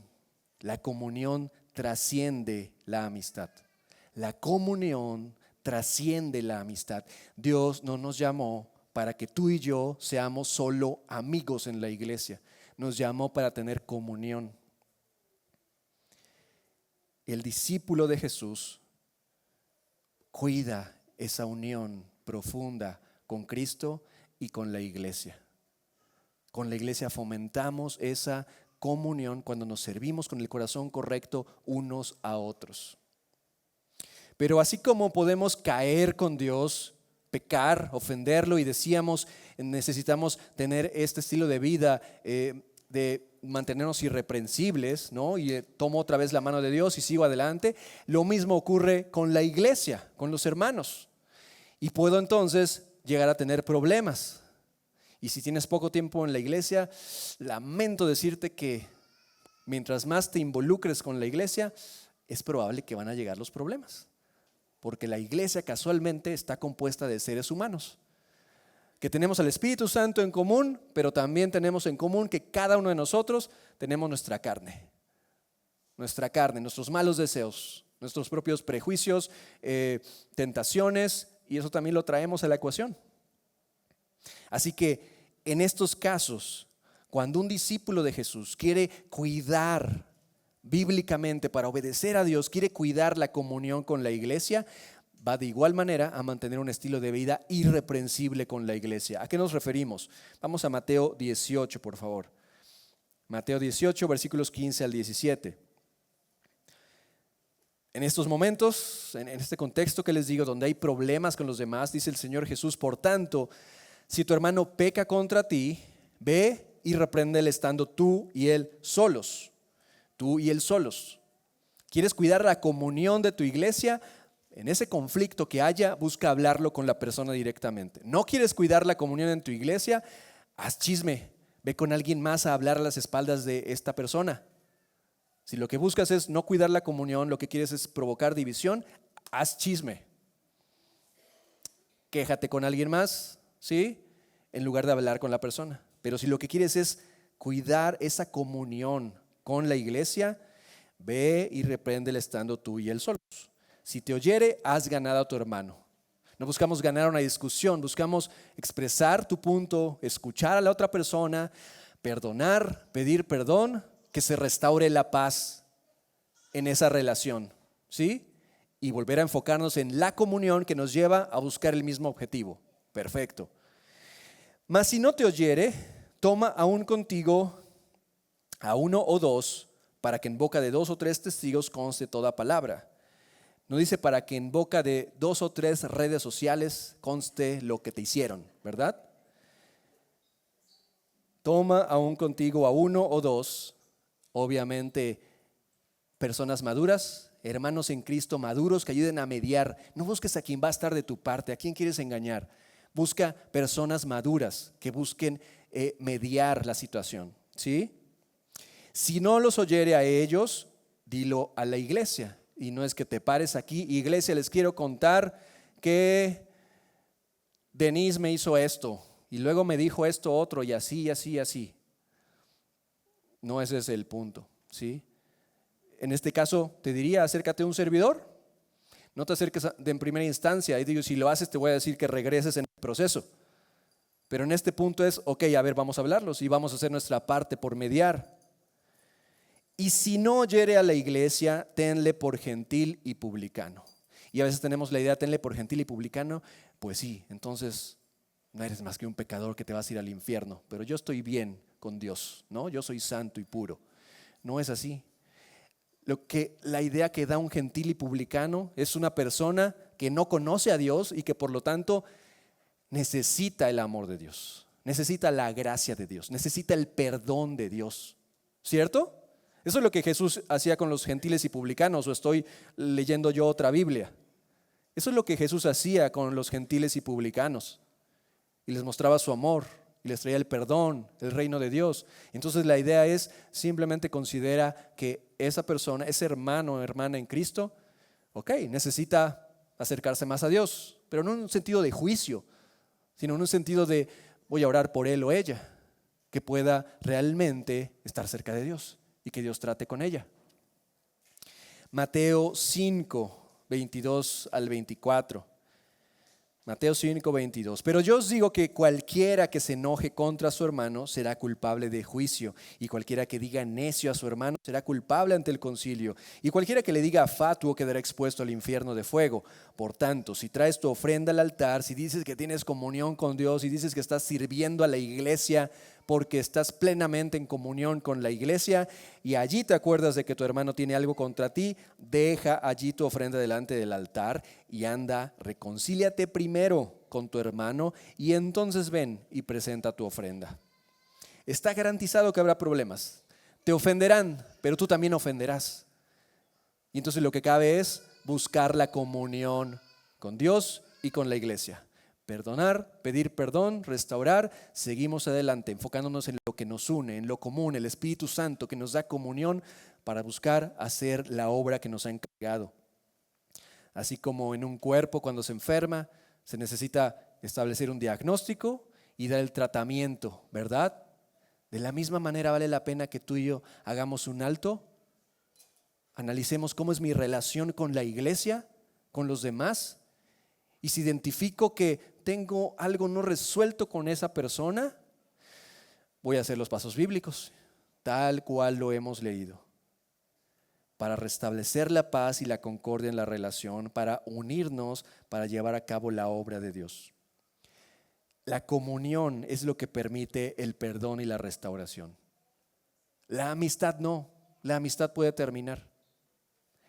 La comunión trasciende la amistad. La comunión trasciende la amistad. Dios no nos llamó para que tú y yo seamos solo amigos en la iglesia. Nos llamó para tener comunión. El discípulo de Jesús cuida esa unión profunda con Cristo y con la iglesia. Con la iglesia fomentamos esa comunión cuando nos servimos con el corazón correcto unos a otros. Pero así como podemos caer con Dios, pecar, ofenderlo, y decíamos, necesitamos tener este estilo de vida de mantenernos irreprensibles, ¿no? Y tomo otra vez la mano de Dios y sigo adelante. Lo mismo ocurre con la iglesia, con los hermanos. Y puedo entonces llegar a tener problemas. Y si tienes poco tiempo en la iglesia, lamento decirte que mientras más te involucres con la iglesia, es probable que van a llegar los problemas. Porque la iglesia casualmente está compuesta de seres humanos. Que tenemos al Espíritu Santo en común, pero también tenemos en común que cada uno de nosotros tenemos nuestra carne, nuestros malos deseos, nuestros propios prejuicios, tentaciones, y eso también lo traemos a la ecuación. Así que en estos casos, cuando un discípulo de Jesús quiere cuidar bíblicamente para obedecer a Dios, quiere cuidar la comunión con la iglesia, va de igual manera a mantener un estilo de vida irreprensible con la iglesia. ¿A qué nos referimos? Vamos a Mateo 18, por favor. Mateo 18, versículos 15 al 17. En estos momentos, en este contexto que les digo, donde hay problemas con los demás, dice el Señor Jesús: por tanto, si tu hermano peca contra ti, ve y repréndele estando tú y él solos. Tú y él solos. ¿Quieres cuidar la comunión de tu iglesia? En ese conflicto que haya, busca hablarlo con la persona directamente. ¿No quieres cuidar la comunión en tu iglesia? Haz chisme. Ve con alguien más a hablar a las espaldas de esta persona. Si lo que buscas es no cuidar la comunión, lo que quieres es provocar división, haz chisme. Quéjate con alguien más, ¿sí? En lugar de hablar con la persona. Pero si lo que quieres es cuidar esa comunión con la iglesia, ve y repréndele estando tú y él solos. Si te oyere, has ganado a tu hermano. No buscamos ganar una discusión, buscamos expresar tu punto, escuchar a la otra persona, perdonar, pedir perdón, que se restaure la paz en esa relación, ¿sí? Y volver a enfocarnos en la comunión que nos lleva a buscar el mismo objetivo. Perfecto. Mas si no te oyere, toma aún contigo a uno o dos, para que en boca de 2 o 3 testigos conste toda palabra. No dice para que en boca de 2 o 3 redes sociales conste lo que te hicieron, ¿verdad? Toma aún contigo a 1 o 2, obviamente personas maduras, hermanos en Cristo maduros que ayuden a mediar. No busques a quien va a estar de tu parte, a quien quieres engañar. Busca personas maduras que busquen mediar la situación, ¿sí? Si no los oyere a ellos, dilo a la iglesia. Y no es que te pares aquí: iglesia, les quiero contar que Denise me hizo esto y luego me dijo esto otro, y así, así, así. No, ese es el punto, ¿sí? En este caso te diría: acércate a un servidor. No te acerques en primera instancia. Y digo, si lo haces, te voy a decir que regreses en el proceso. Pero en este punto es: ok, a ver, vamos a hablarlos y vamos a hacer nuestra parte por mediar. Y si no oyere a la iglesia, tenle por gentil y publicano. Y a veces tenemos la idea: tenle por gentil y publicano. Pues sí, entonces no eres más que un pecador que te vas a ir al infierno. Pero yo estoy bien con Dios, ¿no? Yo soy santo y puro. No es así. La idea que da un gentil y publicano es una persona que no conoce a Dios y que por lo tanto necesita el amor de Dios, necesita la gracia de Dios, necesita el perdón de Dios, ¿cierto? Eso es lo que Jesús hacía con los gentiles y publicanos, o estoy leyendo yo otra Biblia. Eso es lo que Jesús hacía con los gentiles y publicanos, y les mostraba su amor y les traía el perdón, el reino de Dios. Entonces la idea es: simplemente considera que esa persona, ese hermano o hermana en Cristo, ok, necesita acercarse más a Dios, pero no en un sentido de juicio, sino en un sentido de: voy a orar por él o ella, que pueda realmente estar cerca de Dios y que Dios trate con ella. Mateo 5, 22 al 24. Mateo 5, 22. Pero yo os digo que cualquiera que se enoje contra su hermano será culpable de juicio, y cualquiera que diga necio a su hermano será culpable ante el concilio, y cualquiera que le diga fatuo quedará expuesto al infierno de fuego. Por tanto, si traes tu ofrenda al altar, si dices que tienes comunión con Dios y dices que estás sirviendo a la iglesia porque estás plenamente en comunión con la iglesia y allí te acuerdas de que tu hermano tiene algo contra ti, deja allí tu ofrenda delante del altar y anda, reconcíliate primero con tu hermano y entonces ven y presenta tu ofrenda. Está garantizado que habrá problemas. Te ofenderán, pero tú también ofenderás. Y entonces lo que cabe es buscar la comunión con Dios y con la iglesia. Perdonar, pedir perdón, restaurar, seguimos adelante, enfocándonos en lo que nos une, en lo común, el Espíritu Santo que nos da comunión para buscar hacer la obra que nos ha encargado. Así como en un cuerpo cuando se enferma, se necesita establecer un diagnóstico y dar el tratamiento, ¿verdad? De la misma manera vale la pena que tú y yo hagamos un alto, analicemos cómo es mi relación con la iglesia, con los demás, y si identifico que tengo algo no resuelto con esa persona, voy a hacer los pasos bíblicos, tal cual lo hemos leído, para restablecer la paz y la concordia en la relación, para unirnos, para llevar a cabo la obra de Dios. La comunión es lo que permite el perdón y la restauración. La amistad no, la amistad puede terminar.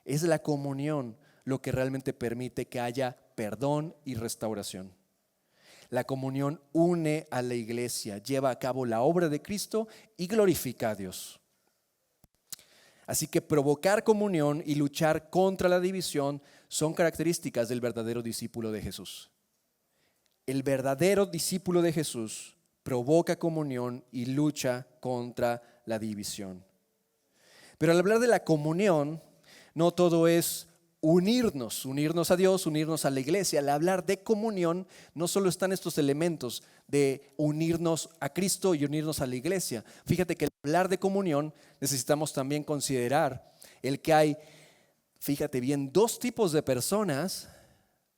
Es la comunión lo que realmente permite que haya perdón y restauración. La comunión une a la iglesia, lleva a cabo la obra de Cristo y glorifica a Dios. Así que provocar comunión y luchar contra la división son características del verdadero discípulo de Jesús. El verdadero discípulo de Jesús provoca comunión y lucha contra la división. Pero al hablar de la comunión, no todo es unirnos a Dios, unirnos a la iglesia. Al hablar de comunión, no solo están estos elementos de unirnos a Cristo y unirnos a la iglesia. Fíjate que al hablar de comunión necesitamos también considerar el que hay, fíjate bien, dos tipos de personas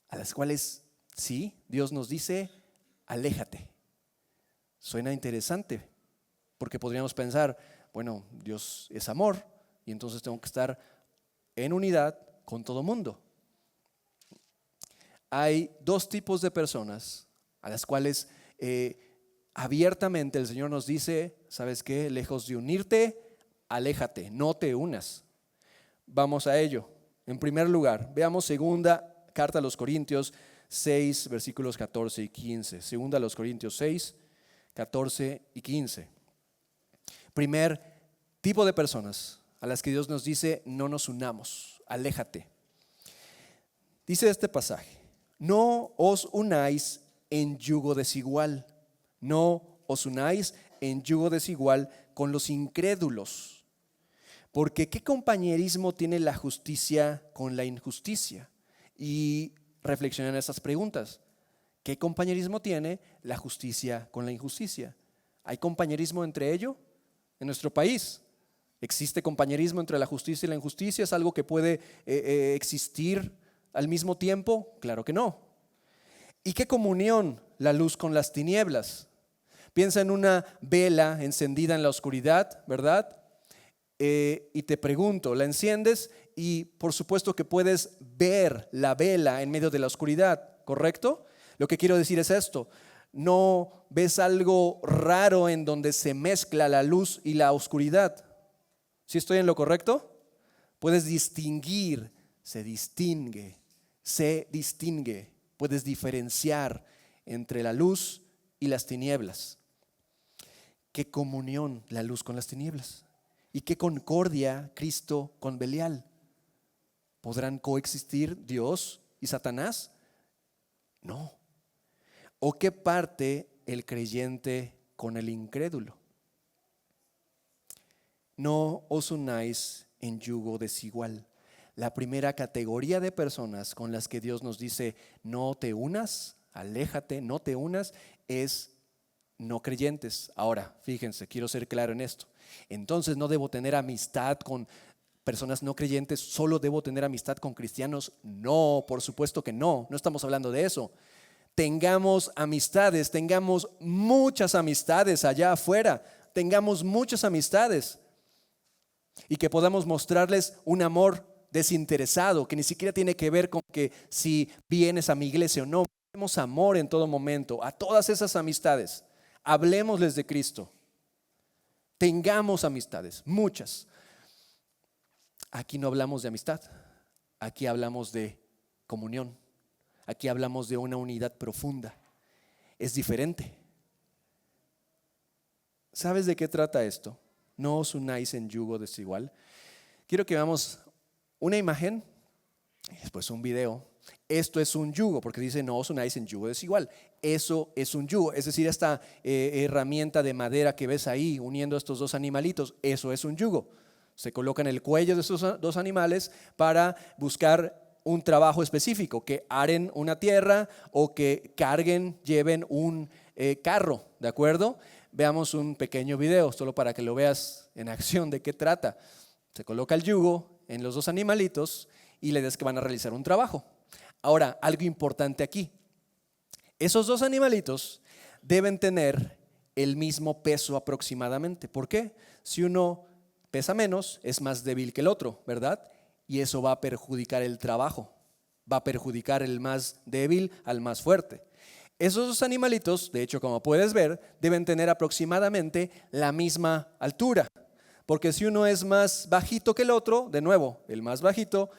a las cuales sí, Dios nos dice, aléjate. Suena interesante, porque podríamos pensar, bueno, Dios es amor y entonces tengo que estar en unidad con todo mundo. Hay dos tipos de personas a las cuales abiertamente el Señor nos dice, ¿sabes qué? Lejos de unirte, aléjate, no te unas. Vamos a ello. En primer lugar, veamos segunda carta a los Corintios 6, versículos 14 y 15. Segunda a los Corintios 6, 14 y 15. Primer tipo de personas a las que Dios nos dice, no nos unamos, aléjate. Dice este pasaje, no os unáis en yugo desigual, no os unáis en yugo desigual con los incrédulos, porque ¿qué compañerismo tiene la justicia con la injusticia? Y reflexionen estas preguntas. ¿Qué compañerismo tiene la justicia con la injusticia? ¿Hay compañerismo entre ello? En nuestro país, ¿existe compañerismo entre la justicia y la injusticia? ¿Es algo que puede existir al mismo tiempo? Claro que no. ¿Y qué comunión la luz con las tinieblas? Piensa en una vela encendida en la oscuridad, ¿verdad? Y te pregunto, la enciendes y por supuesto que puedes ver la vela en medio de la oscuridad, ¿correcto? Lo que quiero decir es esto, no ves algo raro en donde se mezcla la luz y la oscuridad. ¿Sí estoy en lo correcto? Puedes distinguir, se distingue, puedes diferenciar entre la luz y las tinieblas. ¿Qué comunión la luz con las tinieblas? ¿Y qué concordia Cristo con Belial? ¿Podrán coexistir Dios y Satanás? No. ¿O qué parte el creyente con el incrédulo? No os unáis en yugo desigual. La primera categoría de personas con las que Dios nos dice no te unas, aléjate, no te unas, es no creyentes. Ahora, fíjense, quiero ser claro en esto. Entonces no debo tener amistad con personas no creyentes, solo debo tener amistad con cristianos. No, por supuesto que no, no estamos hablando de eso. Tengamos amistades, tengamos muchas amistades allá afuera, tengamos muchas amistades y que podamos mostrarles un amor desinteresado, que ni siquiera tiene que ver con que si vienes a mi iglesia o no. Tenemos amor en todo momento a todas esas amistades. Hablemosles de Cristo. Tengamos amistades, muchas. Aquí no hablamos de amistad, aquí hablamos de comunión, aquí hablamos de una unidad profunda. Es diferente. ¿Sabes de qué trata esto? No os unáis en yugo desigual. Quiero que veamos una imagen y después un video. Esto es un yugo, porque dice no os unáis en yugo desigual. Eso es un yugo, es decir, esta herramienta de madera que ves ahí uniendo a estos dos animalitos, eso es un yugo. Se coloca en el cuello de estos dos animales para buscar un trabajo específico, que aren una tierra o que carguen, lleven un carro, ¿de acuerdo? Veamos un pequeño video, solo para que lo veas en acción de qué trata. Se coloca el yugo en los dos animalitos y la idea es que van a realizar un trabajo. Ahora, algo importante aquí. Esos dos animalitos deben tener el mismo peso aproximadamente. ¿Por qué? Si uno pesa menos, es más débil que el otro, ¿verdad? Y eso va a perjudicar el trabajo. Va a perjudicar el más débil al más fuerte. Esos dos animalitos, de hecho, como puedes ver, deben tener aproximadamente la misma altura. Porque si uno es más bajito que el otro, de nuevo, el más bajito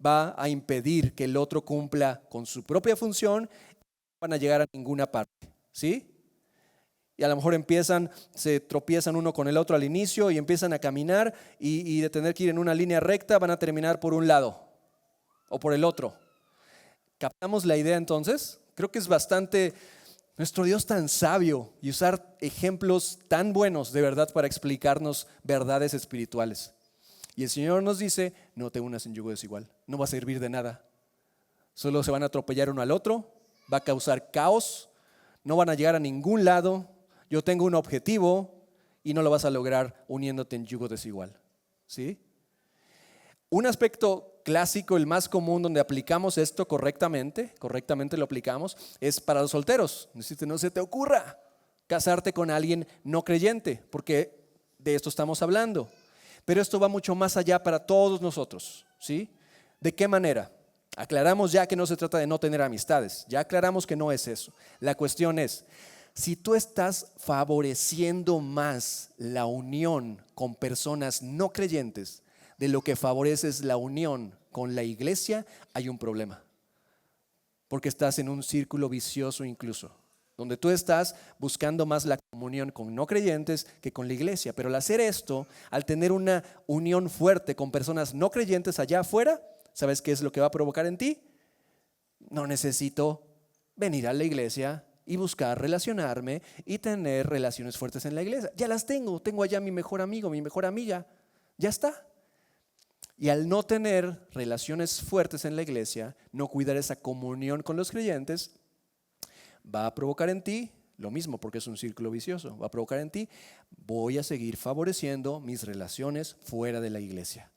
va a impedir que el otro cumpla con su propia función y no van a llegar a ninguna parte, ¿sí? Y a lo mejor se tropiezan uno con el otro al inicio y empiezan a caminar y de tener que ir en una línea recta van a terminar por un lado o por el otro. ¿Captamos la idea entonces? Creo que es bastante nuestro Dios tan sabio y usar ejemplos tan buenos de verdad para explicarnos verdades espirituales. Y el Señor nos dice, no te unas en yugo desigual, no va a servir de nada. Solo se van a atropellar uno al otro, va a causar caos, no van a llegar a ningún lado. Yo tengo un objetivo y no lo vas a lograr uniéndote en yugo desigual, ¿sí? Un aspecto clásico, el más común donde aplicamos esto correctamente lo aplicamos, es para los solteros. No se te ocurra casarte con alguien no creyente, porque de esto estamos hablando. Pero esto va mucho más allá para todos nosotros, ¿sí? ¿De qué manera? Aclaramos ya que no se trata de no tener amistades, ya aclaramos que no es eso. La cuestión es, si tú estás favoreciendo más la unión con personas no creyentes de lo que favoreces la unión con la iglesia, hay un problema. Porque estás en un círculo vicioso incluso, donde tú estás buscando más la comunión con no creyentes que con la iglesia. Pero al hacer esto, al tener una unión fuerte con personas no creyentes allá afuera, ¿sabes qué es lo que va a provocar en ti? No necesito venir a la iglesia y buscar relacionarme y tener relaciones fuertes en la iglesia. Ya las tengo allá mi mejor amigo, mi mejor amiga, ya está. Y al no tener relaciones fuertes en la iglesia, no cuidar esa comunión con los creyentes, va a provocar en ti lo mismo, porque es un círculo vicioso. Va a provocar en ti, voy a seguir favoreciendo mis relaciones fuera de la iglesia.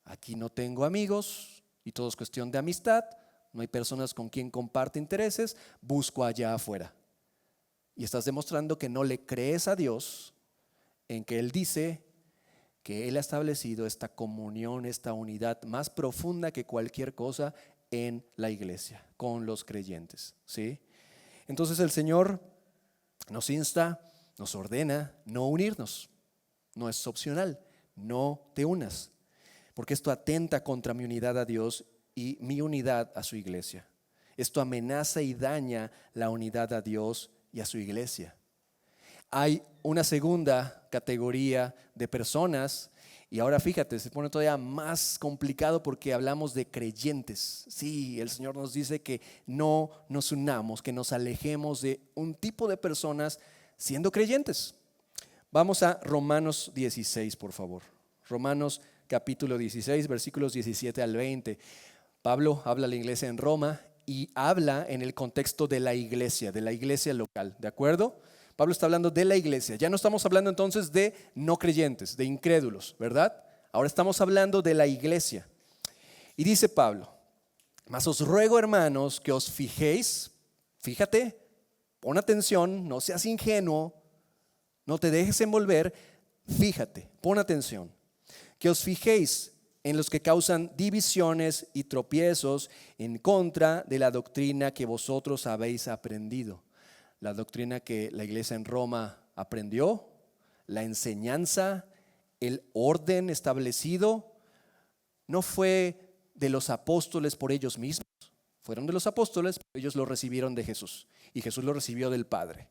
Aquí no tengo amigos y todo es cuestión de amistad, no hay personas con quien comparte intereses, busco allá afuera. Y estás demostrando que no le crees a Dios en que Él dice que Él ha establecido esta comunión, esta unidad más profunda que cualquier cosa en la iglesia, con los creyentes, ¿sí? Entonces el Señor nos insta, nos ordena no unirnos. No es opcional, no te unas, porque esto atenta contra mi unidad a Dios y mi unidad a su iglesia. Esto amenaza y daña la unidad a Dios y a su iglesia. Hay una segunda categoría de personas y ahora fíjate, se pone todavía más complicado porque hablamos de creyentes. Sí, el Señor nos dice que no nos unamos, que nos alejemos de un tipo de personas siendo creyentes. Vamos a Romanos 16, por favor. Romanos capítulo 16, versículos 17 al 20. Pablo habla a la iglesia en Roma y habla en el contexto de la iglesia local, ¿de acuerdo? Pablo está hablando de la iglesia. Ya no estamos hablando entonces de no creyentes, de incrédulos, ¿verdad? Ahora estamos hablando de la iglesia. Y dice Pablo, mas os ruego, hermanos, que os fijéis, fíjate, pon atención, no seas ingenuo, no te dejes envolver, fíjate, pon atención, que os fijéis en los que causan divisiones y tropiezos en contra de la doctrina que vosotros habéis aprendido. La doctrina que la iglesia en Roma aprendió, la enseñanza, el orden establecido, no fue de los apóstoles por ellos mismos. Fueron de los apóstoles, pero ellos lo recibieron de Jesús y Jesús lo recibió del Padre.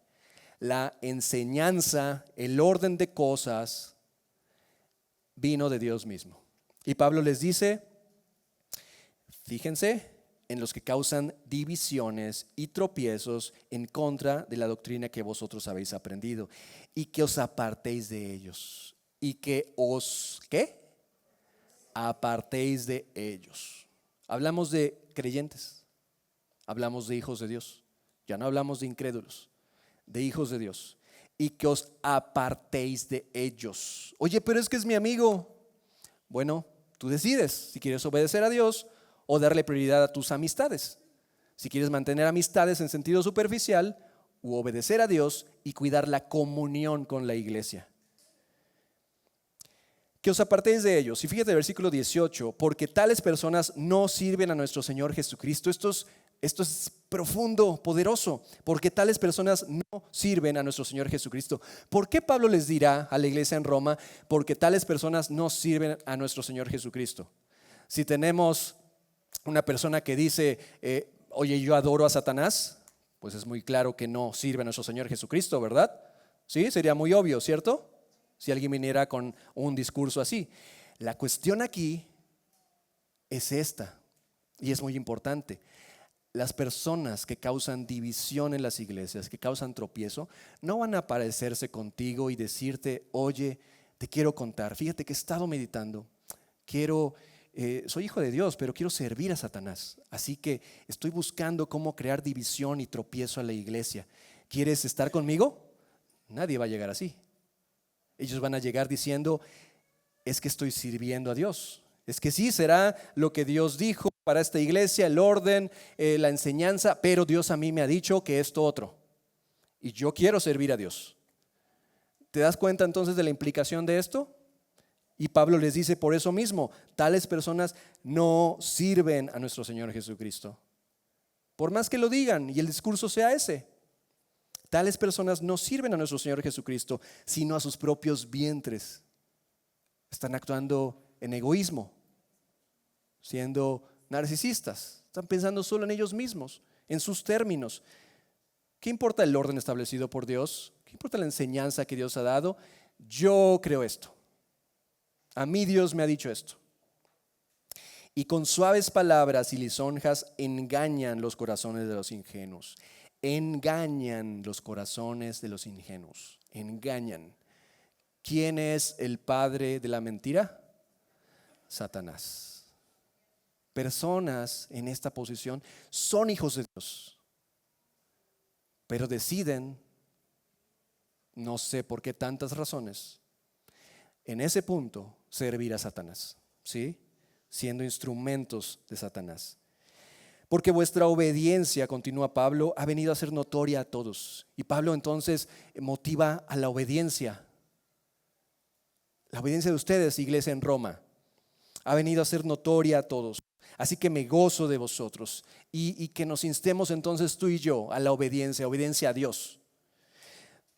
La enseñanza, el orden de cosas vino de Dios mismo. Y Pablo les dice, fíjense en los que causan divisiones y tropiezos en contra de la doctrina que vosotros habéis aprendido, y que os apartéis de ellos, y que os, ¿qué? Apartéis de ellos. Hablamos de creyentes, hablamos de hijos de Dios, ya no hablamos de incrédulos, de hijos de Dios, y que os apartéis de ellos. Oye, pero es que es mi amigo. Bueno, tú decides si quieres obedecer a Dios o darle prioridad a tus amistades. Si quieres mantener amistades en sentido superficial, u obedecer a Dios y cuidar la comunión con la iglesia. Que os apartéis de ellos. Y fíjate el versículo 18, porque tales personas no sirven a nuestro Señor Jesucristo. Esto es profundo, poderoso, porque tales personas no sirven a nuestro Señor Jesucristo. ¿Por qué Pablo les dirá a la iglesia en Roma, porque tales personas no sirven a nuestro Señor Jesucristo? Si tenemos una persona que dice, oye, yo adoro a Satanás, pues es muy claro que no sirve a nuestro Señor Jesucristo, ¿verdad? Sí, sería muy obvio, ¿cierto? Si alguien viniera con un discurso así. La cuestión aquí es esta, y es muy importante. Las personas que causan división en las iglesias, que causan tropiezo, no van a aparecerse contigo y decirte, oye, te quiero contar, fíjate que he estado meditando, soy hijo de Dios, pero quiero servir a Satanás, así que estoy buscando cómo crear división y tropiezo a la iglesia. ¿Quieres estar conmigo? Nadie va a llegar así. Ellos van a llegar diciendo, es que estoy sirviendo a Dios. Es que sí, será lo que Dios dijo para esta iglesia, el orden, la enseñanza, pero Dios a mí me ha dicho que esto otro. Y yo quiero servir a Dios. ¿Te das cuenta entonces de la implicación de esto? Y Pablo les dice por eso mismo, tales personas no sirven a nuestro Señor Jesucristo. Por más que lo digan y el discurso sea ese. Tales personas no sirven a nuestro Señor Jesucristo, sino a sus propios vientres. Están actuando en egoísmo, siendo narcisistas, están pensando solo en ellos mismos, en sus términos. ¿Qué importa el orden establecido por Dios? ¿Qué importa la enseñanza que Dios ha dado? Yo creo esto. A mí Dios me ha dicho esto. Y con suaves palabras y lisonjas engañan los corazones de los ingenuos. Engañan los corazones de los ingenuos. Engañan. ¿Quién es el padre de la mentira? Satanás. Personas en esta posición son hijos de Dios, pero deciden, no sé por qué tantas razones, en ese punto servir a Satanás, ¿sí? Siendo instrumentos de Satanás. Porque vuestra obediencia, continúa Pablo, ha venido a ser notoria a todos. Y Pablo entonces motiva a la obediencia. La obediencia de ustedes, iglesia en Roma, ha venido a ser notoria a todos. Así que me gozo de vosotros y que nos instemos entonces tú y yo a la obediencia a Dios.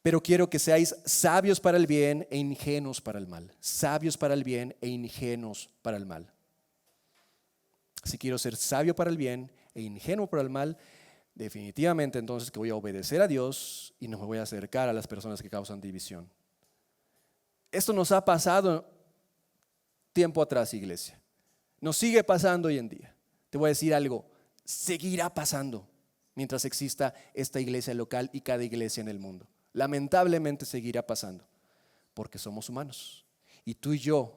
Pero quiero que seáis sabios para el bien e ingenuos para el mal. Sabios para el bien e ingenuos para el mal. Si quiero ser sabio para el bien e ingenuo para el mal, definitivamente entonces que voy a obedecer a Dios y no me voy a acercar a las personas que causan división. Esto nos ha pasado tiempo atrás, iglesia. Nos sigue pasando hoy en día. Te voy a decir algo, seguirá pasando mientras exista esta iglesia local y cada iglesia en el mundo. Lamentablemente seguirá pasando porque somos humanos. Y tú y yo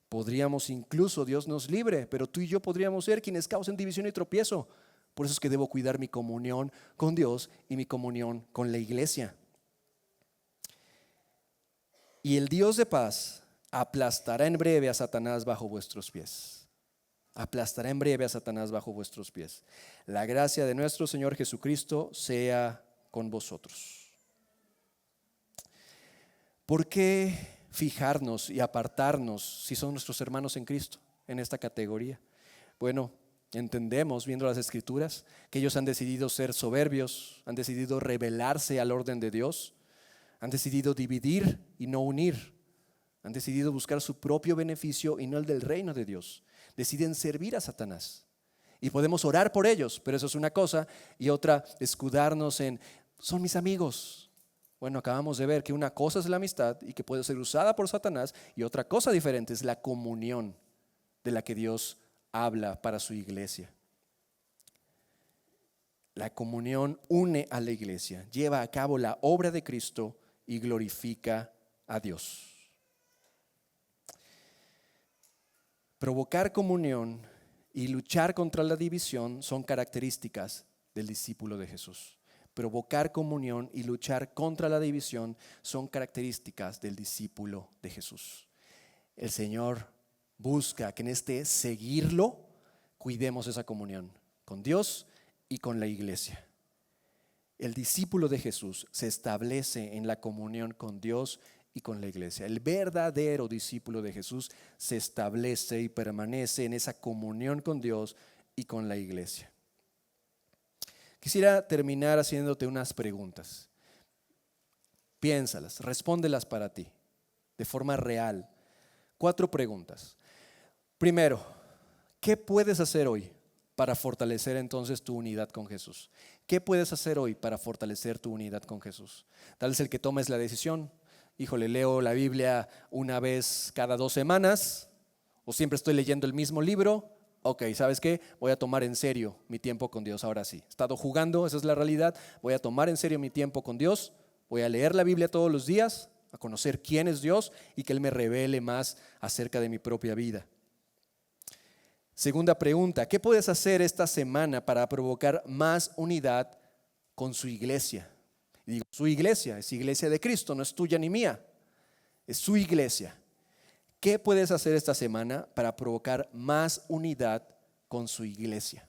podríamos, incluso Dios nos libre, pero tú y yo podríamos ser quienes causen división y tropiezo. Por eso es que debo cuidar mi comunión con Dios y mi comunión con la iglesia. Y el Dios de paz aplastará en breve a Satanás bajo vuestros pies. Aplastará en breve a Satanás bajo vuestros pies. La gracia de nuestro Señor Jesucristo sea con vosotros. ¿Por qué fijarnos y apartarnos si son nuestros hermanos en Cristo en esta categoría? Bueno, entendemos viendo las Escrituras que ellos han decidido ser soberbios, han decidido rebelarse al orden de Dios. Han decidido dividir y no unir. Han decidido buscar su propio beneficio y no el del reino de Dios. Deciden servir a Satanás. Y podemos orar por ellos, pero eso es una cosa. Y otra, escudarnos en, son mis amigos. Bueno, acabamos de ver que una cosa es la amistad y que puede ser usada por Satanás. Y otra cosa diferente es la comunión de la que Dios habla para su iglesia. La comunión une a la iglesia, lleva a cabo la obra de Cristo y glorifica a Dios. Provocar comunión y luchar contra la división son características del discípulo de Jesús. Provocar comunión y luchar contra la división son características del discípulo de Jesús. El Señor busca que en este seguirlo cuidemos esa comunión con Dios y con la iglesia. El discípulo de Jesús se establece en la comunión con Dios y con la iglesia. El verdadero discípulo de Jesús se establece y permanece en esa comunión con Dios y con la iglesia. Quisiera terminar haciéndote unas preguntas. Piénsalas, respóndelas para ti, de forma real. 4 preguntas. Primero, ¿qué puedes hacer hoy para fortalecer entonces tu unidad con Jesús? ¿Qué puedes hacer hoy para fortalecer tu unidad con Jesús? Tal vez el que tomes la decisión, híjole, leo la Biblia una vez cada 2 semanas, o siempre estoy leyendo el mismo libro. Ok, ¿sabes qué? Voy a tomar en serio mi tiempo con Dios ahora sí. He estado jugando, esa es la realidad. Voy a tomar en serio mi tiempo con Dios. Voy a leer la Biblia todos los días, a conocer quién es Dios y que Él me revele más acerca de mi propia vida. Segunda pregunta, ¿qué puedes hacer esta semana para provocar más unidad con su iglesia? Y digo, su iglesia, es iglesia de Cristo, no es tuya ni mía, es su iglesia. ¿Qué puedes hacer esta semana para provocar más unidad con su iglesia?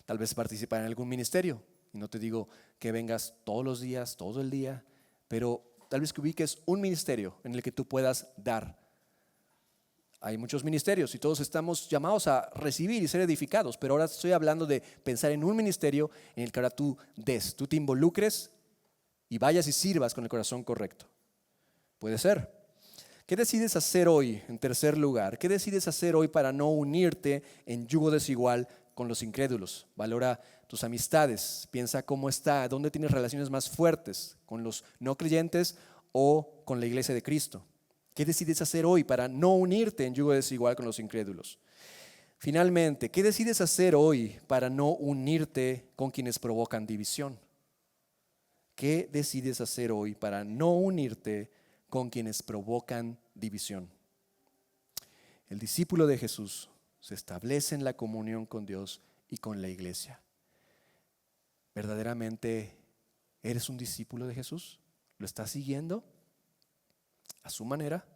Tal vez participar en algún ministerio, y no te digo que vengas todos los días, todo el día, pero tal vez que ubiques un ministerio en el que tú puedas dar. Hay muchos ministerios y todos estamos llamados a recibir y ser edificados, pero ahora estoy hablando de pensar en un ministerio en el que ahora tú tú te involucres y vayas y sirvas con el corazón correcto. Puede ser. ¿Qué decides hacer hoy en tercer lugar? ¿Qué decides hacer hoy para no unirte en yugo desigual con los incrédulos? Valora tus amistades, piensa cómo está, dónde tienes relaciones más fuertes, con los no creyentes o con la iglesia de Cristo. ¿Qué decides hacer hoy para no unirte en yugo desigual con los incrédulos? Finalmente, ¿qué decides hacer hoy para no unirte con quienes provocan división? ¿Qué decides hacer hoy para no unirte con quienes provocan división? El discípulo de Jesús se establece en la comunión con Dios y con la iglesia. ¿Verdaderamente eres un discípulo de Jesús? ¿Lo estás siguiendo a su manera?